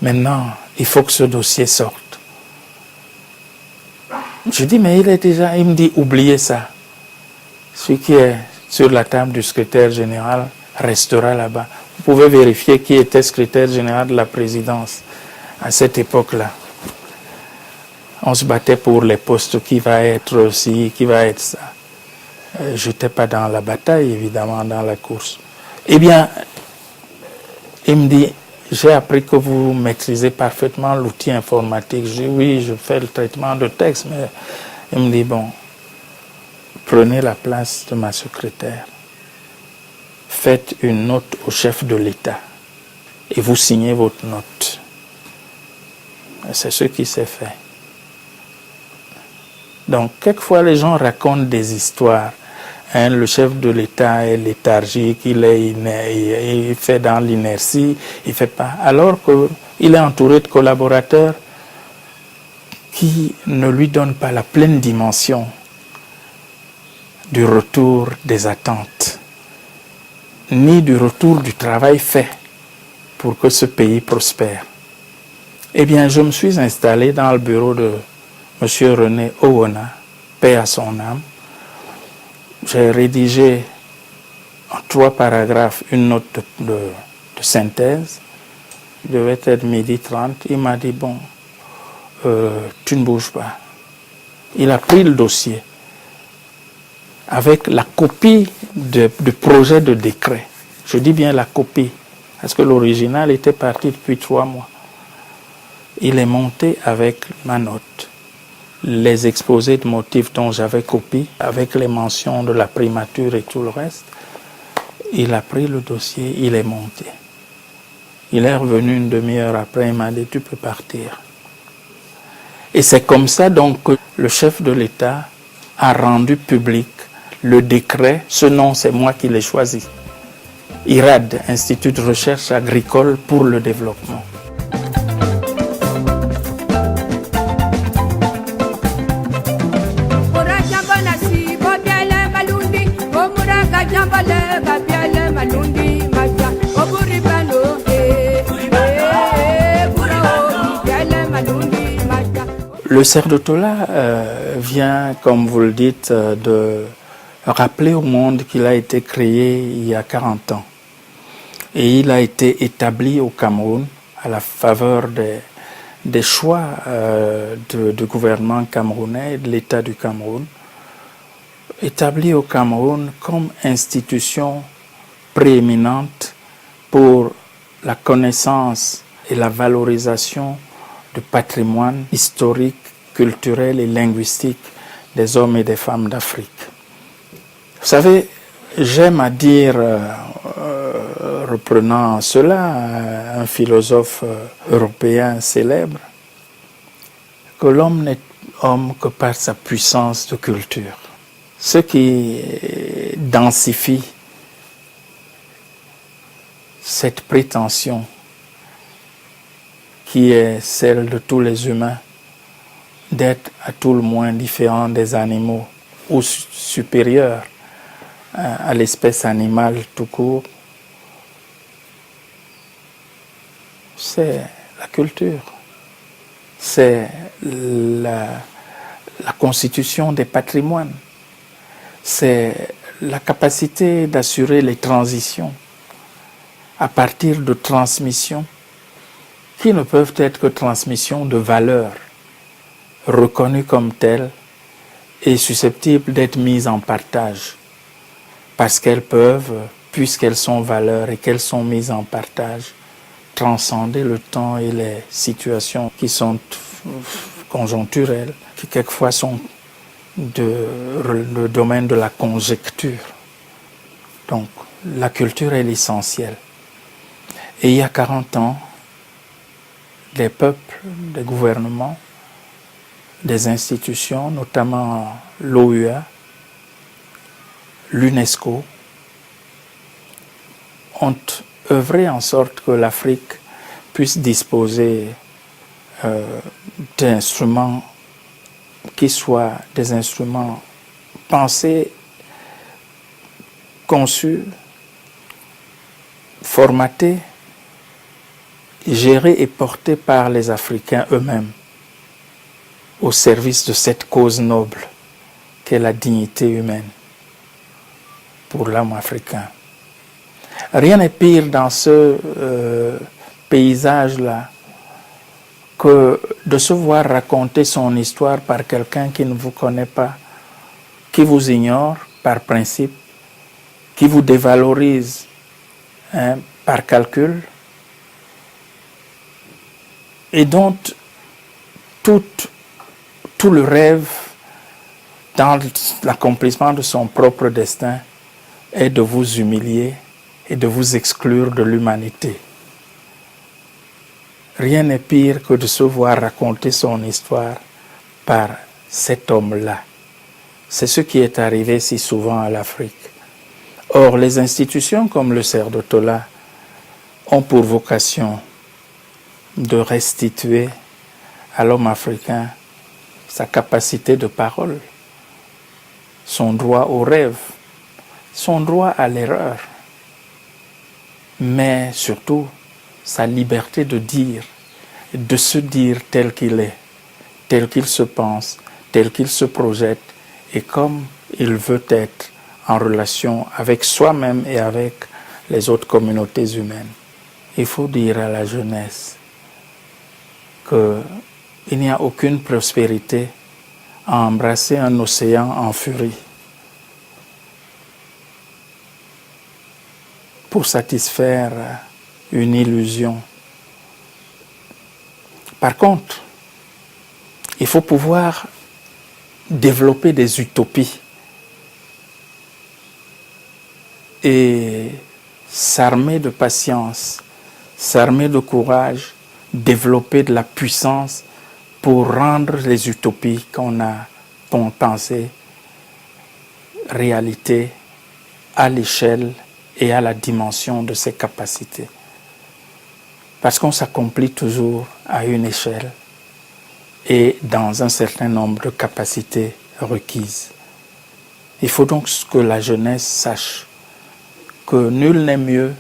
Maintenant, il faut que ce dossier sorte. Je dis, mais il est déjà... Il me dit, oubliez ça. Ce qui est sur la table du secrétaire général restera là-bas. Vous pouvez vérifier qui était secrétaire général de la présidence à cette époque-là. On se battait pour les postes, qui va être ci, qui va être ça. Je n'étais pas dans la bataille, évidemment, dans la course. Eh bien, il me dit, j'ai appris que vous maîtrisez parfaitement l'outil informatique. Je dis, oui, je fais le traitement de texte, mais il me dit, bon, prenez la place de ma secrétaire. Faites une note au chef de l'État et vous signez votre note. C'est ce qui s'est fait. Donc, quelquefois, les gens racontent des histoires. Le chef de l'État est léthargique, il fait dans l'inertie, il ne fait pas. Alors qu'il est entouré de collaborateurs qui ne lui donnent pas la pleine dimension du retour des attentes, ni du retour du travail fait pour que ce pays prospère. Eh bien, je me suis installé dans le bureau de M. René Ouona, paix à son âme. J'ai rédigé en 3 paragraphes une note de synthèse. Il devait être 12h30. Il m'a dit, bon, tu ne bouges pas. Il a pris le dossier avec la copie du projet de décret. Je dis bien la copie, Parce que l'original était parti depuis 3 mois. Il est monté avec ma note, les exposés de motifs dont j'avais copié, avec les mentions de la primature et tout le reste. Il a pris le dossier, il est monté. Il est revenu une demi-heure après, il m'a dit « tu peux partir ». Et c'est comme ça donc que le chef de l'État a rendu public le décret. Ce nom, c'est moi qui l'ai choisi. IRAD, Institut de recherche agricole pour le développement. Le cerf de Tola vient, comme vous le dites, de rappeler au monde qu'il a été créé il y a 40 ans. Et il a été établi au Cameroun à la faveur des choix du gouvernement camerounais et de l'État du Cameroun. Établi au Cameroun comme institution prééminente pour la connaissance et la valorisation du patrimoine historique, culturel et linguistique des hommes et des femmes d'Afrique. Vous savez, j'aime à dire, reprenant cela, un philosophe européen célèbre, que l'homme n'est homme que par sa puissance de culture. Ce qui densifie cette prétention qui est celle de tous les humains, d'être à tout le moins différent des animaux ou supérieur à l'espèce animale tout court, c'est la culture, c'est la constitution des patrimoines, c'est la capacité d'assurer les transitions à partir de transmissions qui ne peuvent être que transmissions de valeurs reconnues comme telles et susceptibles d'être mises en partage parce qu'elles peuvent, puisqu'elles sont valeurs et qu'elles sont mises en partage, transcender le temps et les situations qui sont conjoncturelles, qui quelquefois sont le domaine de la conjecture. Donc, la culture est l'essentiel. Et il y a 40 ans, des peuples, des gouvernements, des institutions, notamment l'OUA, l'UNESCO, ont œuvré en sorte que l'Afrique puisse disposer d'instruments qui soient des instruments pensés, conçus, formatés, gérés et portés par les Africains eux-mêmes au service de cette cause noble qu'est la dignité humaine pour l'homme africain. Rien n'est pire dans ce paysage-là que de se voir raconter son histoire par quelqu'un qui ne vous connaît pas, qui vous ignore par principe, qui vous dévalorise par calcul, et dont tout le rêve dans l'accomplissement de son propre destin est de vous humilier et de vous exclure de l'humanité. Rien n'est pire que de se voir raconter son histoire par cet homme-là. C'est ce qui est arrivé si souvent à l'Afrique. Or, les institutions comme le cerf de Tola ont pour vocation de restituer à l'homme africain sa capacité de parole, son droit au rêve, son droit à l'erreur, mais surtout sa liberté de dire, de se dire tel qu'il est, tel qu'il se pense, tel qu'il se projette et comme il veut être en relation avec soi-même et avec les autres communautés humaines. Il faut dire à la jeunesse qu'il n'y a aucune prospérité à embrasser un océan en furie pour satisfaire une illusion. Par contre, il faut pouvoir développer des utopies et s'armer de patience, s'armer de courage, développer de la puissance pour rendre les utopies qu'on a pensées réalité à l'échelle et à la dimension de ses capacités. Parce qu'on s'accomplit toujours à une échelle et dans un certain nombre de capacités requises. Il faut donc que la jeunesse sache que nul n'est mieux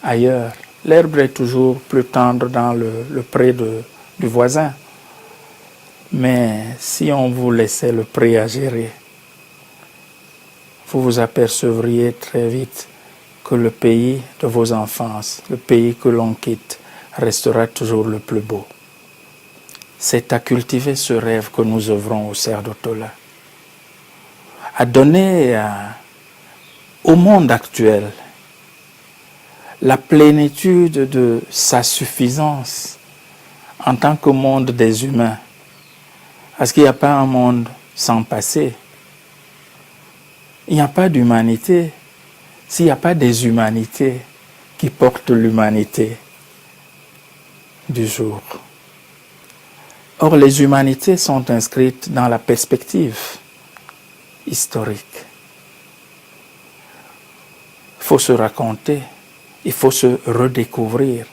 ailleurs. L'herbe est toujours plus tendre dans le pré du voisin. Mais si on vous laissait le pré à gérer, vous vous apercevriez très vite que le pays de vos enfances, le pays que l'on quitte, restera toujours le plus beau. C'est à cultiver ce rêve que nous œuvrons au Cerf d'Otola, à donner au monde actuel la plénitude de sa suffisance en tant que monde des humains. Parce qu'il n'y a pas un monde sans passé. Il n'y a pas d'humanité s'il n'y a pas des humanités qui portent l'humanité du jour. Or, les humanités sont inscrites dans la perspective historique. Il faut se raconter, il faut se redécouvrir.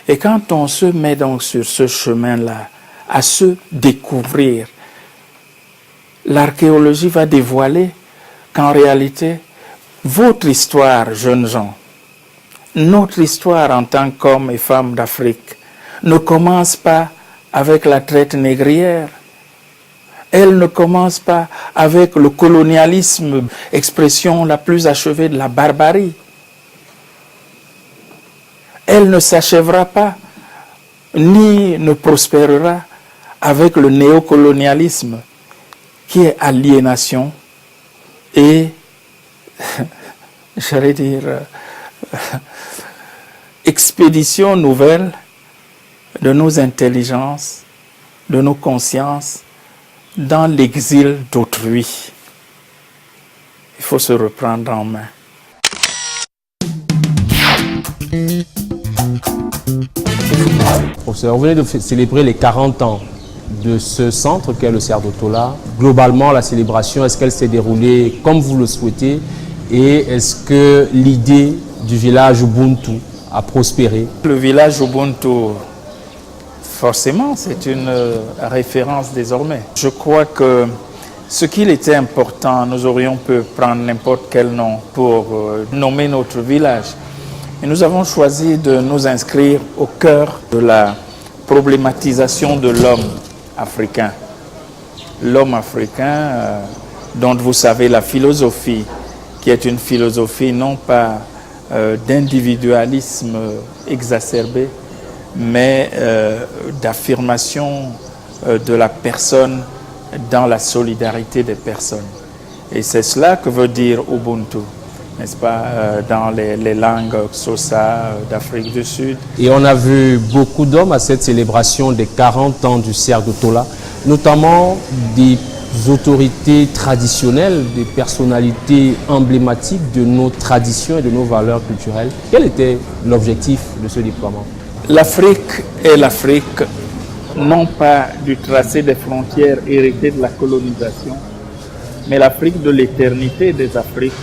Et quand on se met donc sur ce chemin-là, à se découvrir, l'archéologie va dévoiler qu'en réalité, votre histoire, jeunes gens, notre histoire en tant qu'hommes et femmes d'Afrique, ne commence pas avec la traite négrière. Elle ne commence pas avec le colonialisme, expression la plus achevée de la barbarie. Elle ne s'achèvera pas, ni ne prospérera avec le néocolonialisme, qui est aliénation et, j'allais dire, expédition nouvelle de nos intelligences, de nos consciences, dans l'exil d'autrui. Il faut se reprendre en main. Professeur, vous venez de célébrer les 40 ans de ce centre qu'est le Cerf d'Otola. Globalement, la célébration, est-ce qu'elle s'est déroulée comme vous le souhaitez? Et est-ce que l'idée du village Ubuntu a prospéré? Le village Ubuntu, forcément, c'est une référence désormais. Je crois que ce qu'il était important, nous aurions pu prendre n'importe quel nom pour nommer notre village. Et nous avons choisi de nous inscrire au cœur de la problématisation de l'homme africain. L'homme africain, dont vous savez la philosophie, qui est une philosophie non pas d'individualisme exacerbé, mais d'affirmation de la personne dans la solidarité des personnes. Et c'est cela que veut dire Ubuntu, n'est-ce pas, dans les langues Xhosa d'Afrique du Sud. Et on a vu beaucoup d'hommes à cette célébration des 40 ans du Cerf d'Otola, notamment des autorités traditionnelles, des personnalités emblématiques de nos traditions et de nos valeurs culturelles. Quel était l'objectif de ce déploiement? L'Afrique est l'Afrique, non pas du tracé des frontières héritées de la colonisation, mais l'Afrique de l'éternité des Afriques,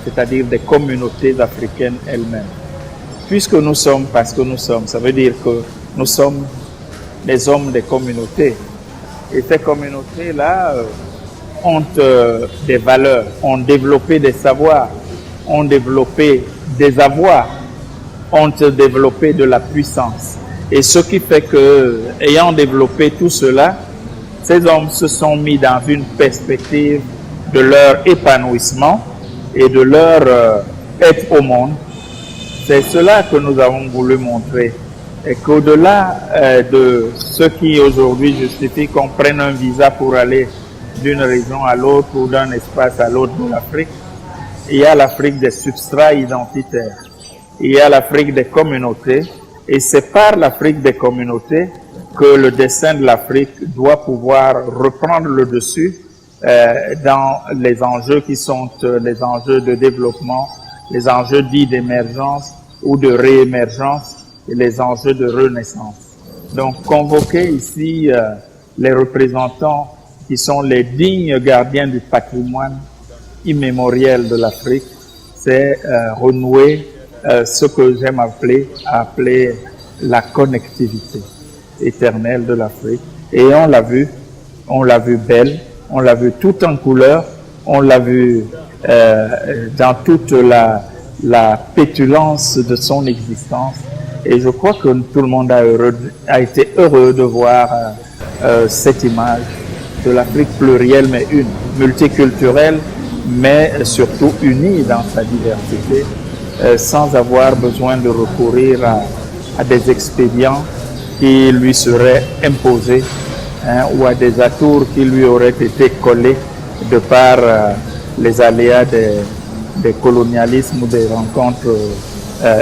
c'est-à-dire des communautés africaines elles-mêmes. Puisque nous sommes, parce que nous sommes, ça veut dire que nous sommes des hommes des communautés. Et ces communautés-là ont des valeurs, ont développé des savoirs, ont développé des avoirs, ont développé de la puissance. Et ce qui fait que, ayant développé tout cela, ces hommes se sont mis dans une perspective de leur épanouissement et de leur être au monde. C'est cela que nous avons voulu montrer. Et qu'au-delà de ce qui aujourd'hui justifie qu'on prenne un visa pour aller d'une région à l'autre ou d'un espace à l'autre de l'Afrique, il y a l'Afrique des substrats identitaires. Il y a l'Afrique des communautés Et c'est par l'Afrique des communautés que le destin de l'Afrique doit pouvoir reprendre le dessus dans les enjeux qui sont les enjeux de développement, les enjeux dits d'émergence ou de réémergence et les enjeux de renaissance. Donc, convoquer ici les représentants qui sont les dignes gardiens du patrimoine immémoriel de l'Afrique, c'est renouer ce que j'aime appeler la connectivité éternelle de l'Afrique. Et on l'a vu belle, on l'a vu tout en couleur, on l'a vu dans toute la pétulance de son existence. Et je crois que tout le monde a été heureux de voir cette image de l'Afrique plurielle mais une, multiculturelle mais surtout unie dans sa diversité, sans avoir besoin de recourir à des expédients qui lui seraient imposés ou à des atours qui lui auraient été collés de par les aléas des colonialismes ou des rencontres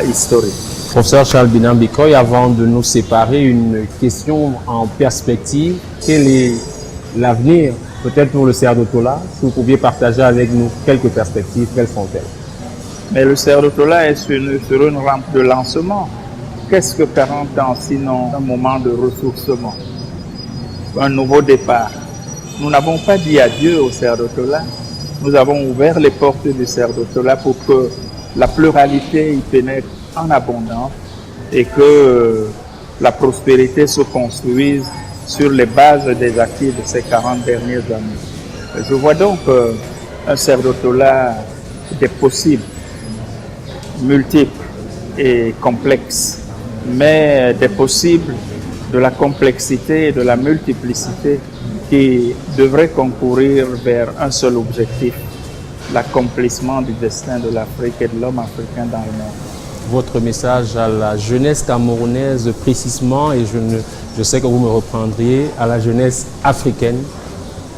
historiques. Professeur Charles Binam Bikoy, avant de nous séparer, une question en perspective. Quel est l'avenir, peut-être pour le Cerf de Tola? Si vous pouviez partager avec nous quelques perspectives, quelles sont-elles? Mais le Cerf de Tola est sur une rampe de lancement. Qu'est-ce que 40 ans sinon un moment de ressourcement, un nouveau départ? Nous n'avons pas dit adieu au Cerf de Tola. Nous avons ouvert les portes du Cerf de Tola pour que la pluralité y pénètre en abondance et que la prospérité se construise sur les bases des acquis de ces 40 dernières années. Je vois donc un Cerf de Tola des possibles, multiples et complexes, mais des possibles, de la complexité et de la multiplicité qui devraient concourir vers un seul objectif, l'accomplissement du destin de l'Afrique et de l'homme africain dans le monde. Votre message à la jeunesse camerounaise précisément, et je sais que vous me reprendriez, à la jeunesse africaine,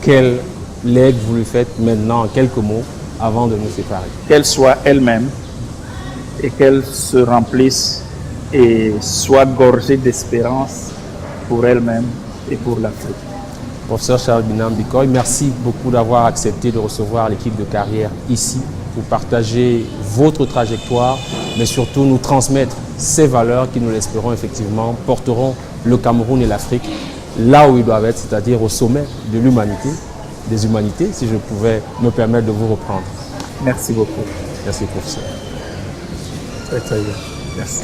quel legs vous lui faites maintenant en quelques mots avant de nous séparer? Qu'elle soit elle-même et qu'elle se remplisse et soit gorgée d'espérance pour elle-même et pour l'Afrique. Professeur Charles Binam Bikoy, merci beaucoup d'avoir accepté de recevoir l'équipe de carrière ici pour partager votre trajectoire, mais surtout nous transmettre ces valeurs qui, nous l'espérons effectivement, porteront le Cameroun et l'Afrique là où ils doivent être, c'est-à-dire au sommet de l'humanité, des humanités, si je pouvais me permettre de vous reprendre. Merci beaucoup. Merci, professeur. Très, très bien. Merci.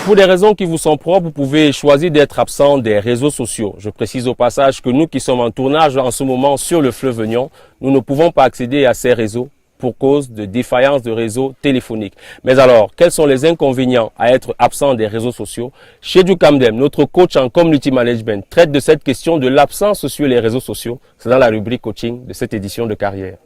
Pour des raisons qui vous sont propres, vous pouvez choisir d'être absent des réseaux sociaux. Je précise au passage que nous qui sommes en tournage en ce moment sur le fleuve Nion, nous ne pouvons pas accéder à ces réseaux pour cause de défaillance de réseaux téléphoniques. Mais alors, quels sont les inconvénients à être absent des réseaux sociaux? Chez Ducamdem, notre coach en community management traite de cette question de l'absence sur les réseaux sociaux. C'est dans la rubrique coaching de cette édition de carrière.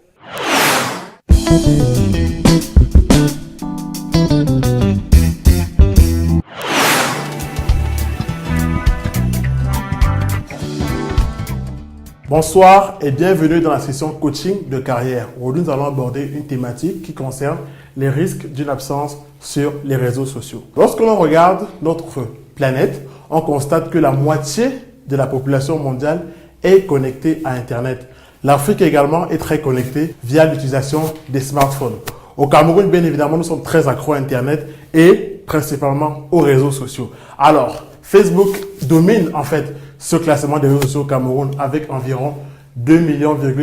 Bonsoir et bienvenue dans la session coaching de carrière. Aujourd'hui, nous allons aborder une thématique qui concerne les risques d'une absence sur les réseaux sociaux. Lorsque l'on regarde notre planète, on constate que la moitié de la population mondiale est connectée à Internet. L'Afrique également est très connectée via l'utilisation des smartphones. Au Cameroun, bien évidemment, nous sommes très accros à Internet et principalement aux réseaux sociaux. Alors, Facebook domine en fait ce classement des réseaux sociaux au Cameroun avec environ 2,5 millions de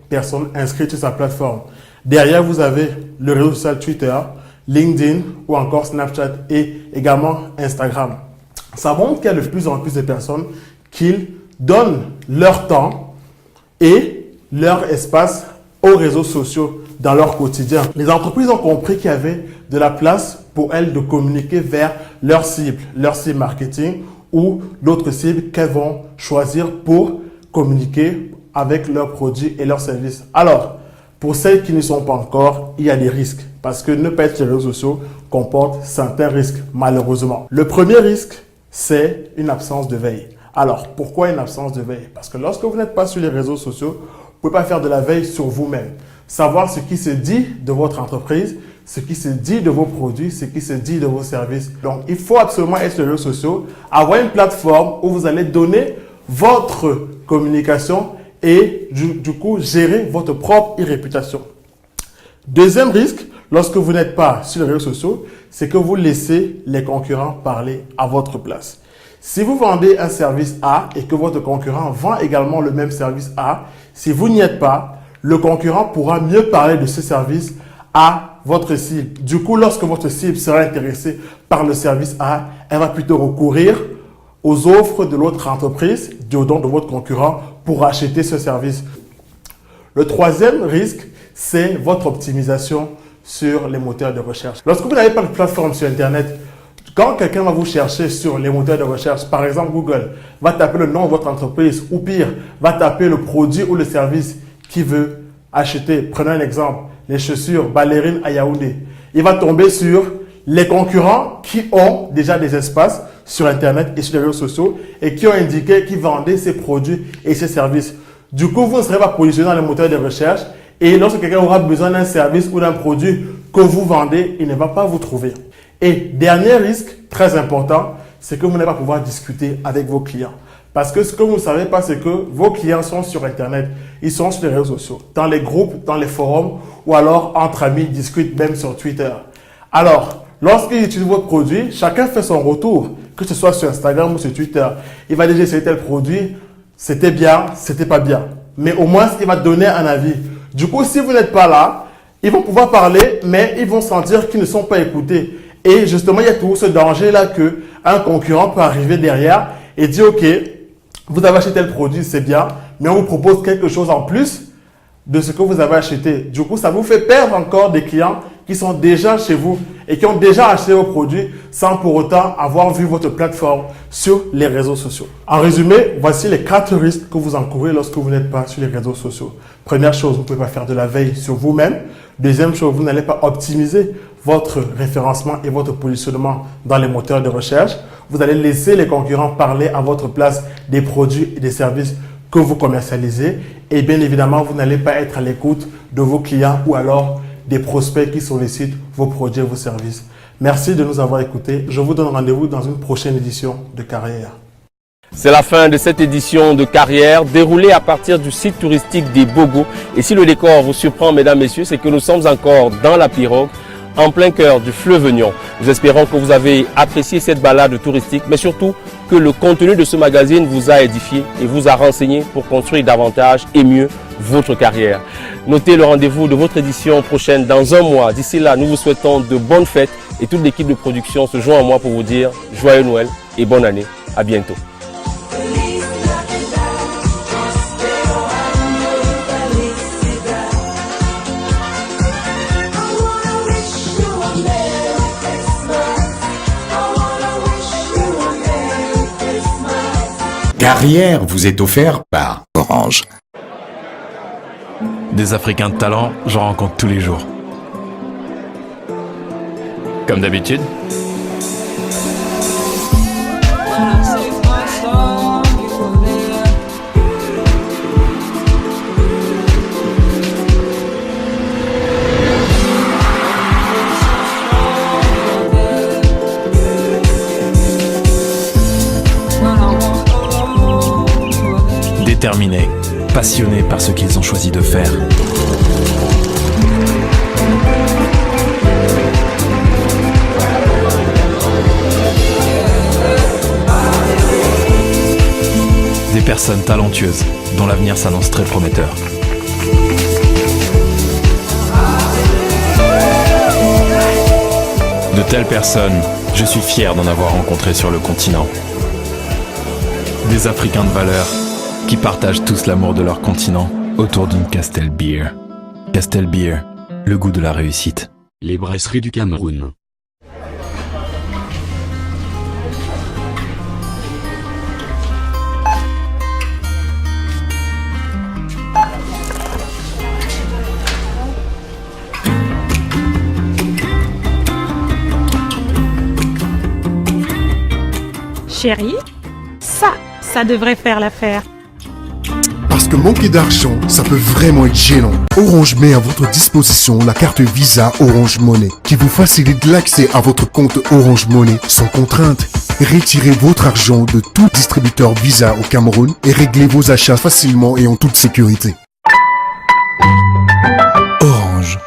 personnes inscrites sur sa plateforme. Derrière, vous avez le réseau social Twitter, LinkedIn ou encore Snapchat et également Instagram. Ça montre qu'il y a de plus en plus de personnes qui donnent leur temps et leur espace aux réseaux sociaux dans leur quotidien. Les entreprises ont compris qu'il y avait de la place pour elles de communiquer vers leur cible marketing ou d'autres cibles qu'elles vont choisir pour communiquer avec leurs produits et leurs services. Alors, pour celles qui ne sont pas encore, il y a des risques parce que ne pas être sur les réseaux sociaux comporte certains risques, malheureusement. Le premier risque, c'est une absence de veille. Alors, pourquoi une absence de veille? Parce que lorsque vous n'êtes pas sur les réseaux sociaux, vous ne pouvez pas faire de la veille sur vous-même. savoir ce qui se dit de votre entreprise, ce qui se dit de vos produits, ce qui se dit de vos services. Donc, il faut absolument être sur les réseaux sociaux, avoir une plateforme où vous allez donner votre communication et du coup, gérer votre propre réputation. Deuxième risque, lorsque vous n'êtes pas sur les réseaux sociaux, c'est que vous laissez les concurrents parler à votre place. Si vous vendez un service A et que votre concurrent vend également le même service A, si vous n'y êtes pas, le concurrent pourra mieux parler de ce service à votre cible. Du coup, lorsque votre cible sera intéressée par le service A, elle va plutôt recourir aux offres de l'autre entreprise, de votre concurrent, pour acheter ce service. Le troisième risque, c'est votre optimisation sur les moteurs de recherche. Lorsque vous n'avez pas de plateforme sur Internet, quand quelqu'un va vous chercher sur les moteurs de recherche, par exemple Google, va taper le nom de votre entreprise ou pire, va taper le produit ou le service qu'il veut acheter. Prenons un exemple, les chaussures ballerines à Yaoundé. Il va tomber sur les concurrents qui ont déjà des espaces sur Internet et sur les réseaux sociaux et qui ont indiqué qu'ils vendaient ces produits et ces services. Du coup, vous ne serez pas positionné dans les moteurs de recherche et lorsque quelqu'un aura besoin d'un service ou d'un produit que vous vendez, il ne va pas vous trouver. Et dernier risque très important, c'est que vous n'allez pas pouvoir discuter avec vos clients. Parce que ce que vous ne savez pas, c'est que vos clients sont sur Internet, ils sont sur les réseaux sociaux, dans les groupes, dans les forums ou alors entre amis, ils discutent même sur Twitter. Alors, lorsqu'ils utilisent votre produit, chacun fait son retour, que ce soit sur Instagram ou sur Twitter. Il va déjà essayer tel produit, c'était bien, c'était pas bien. Mais au moins, il va donner un avis. Du coup, si vous n'êtes pas là, ils vont pouvoir parler, mais ils vont sentir qu'ils ne sont pas écoutés. Et justement, il y a toujours ce danger-là qu'un concurrent peut arriver derrière et dire, OK, vous avez acheté tel produit, c'est bien, mais on vous propose quelque chose en plus de ce que vous avez acheté. Du coup, ça vous fait perdre encore des clients qui sont déjà chez vous et qui ont déjà acheté vos produits sans pour autant avoir vu votre plateforme sur les réseaux sociaux. En résumé, voici les 4 risques que vous encourez lorsque vous n'êtes pas sur les réseaux sociaux. Première chose, vous ne pouvez pas faire de la veille sur vous-même. Deuxième chose, vous n'allez pas optimiser votre référencement et votre positionnement dans les moteurs de recherche. Vous allez laisser les concurrents parler à votre place des produits et des services que vous commercialisez. Et bien évidemment, vous n'allez pas être à l'écoute de vos clients ou alors des prospects qui sollicitent vos produits et vos services. Merci de nous avoir écoutés. Je vous donne rendez-vous dans une prochaine édition de Carrière. C'est la fin de cette édition de Carrière déroulée à partir du site touristique des Bogos. Et si le décor vous surprend, mesdames, messieurs, c'est que nous sommes encore dans la pirogue, en plein cœur du fleuve Nion. Nous espérons que vous avez apprécié cette balade touristique, mais surtout que le contenu de ce magazine vous a édifié et vous a renseigné pour construire davantage et mieux votre carrière. Notez le rendez-vous de votre édition prochaine dans un mois. D'ici là, nous vous souhaitons de bonnes fêtes et toute l'équipe de production se joint à moi pour vous dire joyeux Noël et bonne année. À bientôt. Carrière vous est offert par Orange. Des Africains de talent, j'en rencontre tous les jours. Comme d'habitude. Déterminés, passionnés par ce qu'ils ont choisi de faire. Des personnes talentueuses dont l'avenir s'annonce très prometteur. De telles personnes, je suis fier d'en avoir rencontré sur le continent. Des Africains de valeur qui partagent tous l'amour de leur continent autour d'une Castel Beer. Castel Beer, le goût de la réussite. Les brasseries du Cameroun. Chérie, ça devrait faire l'affaire. Parce que manquer d'argent, ça peut vraiment être gênant. Orange met à votre disposition la carte Visa Orange Money qui vous facilite l'accès à votre compte Orange Money sans contrainte. Retirez votre argent de tout distributeur Visa au Cameroun et réglez vos achats facilement et en toute sécurité. Orange.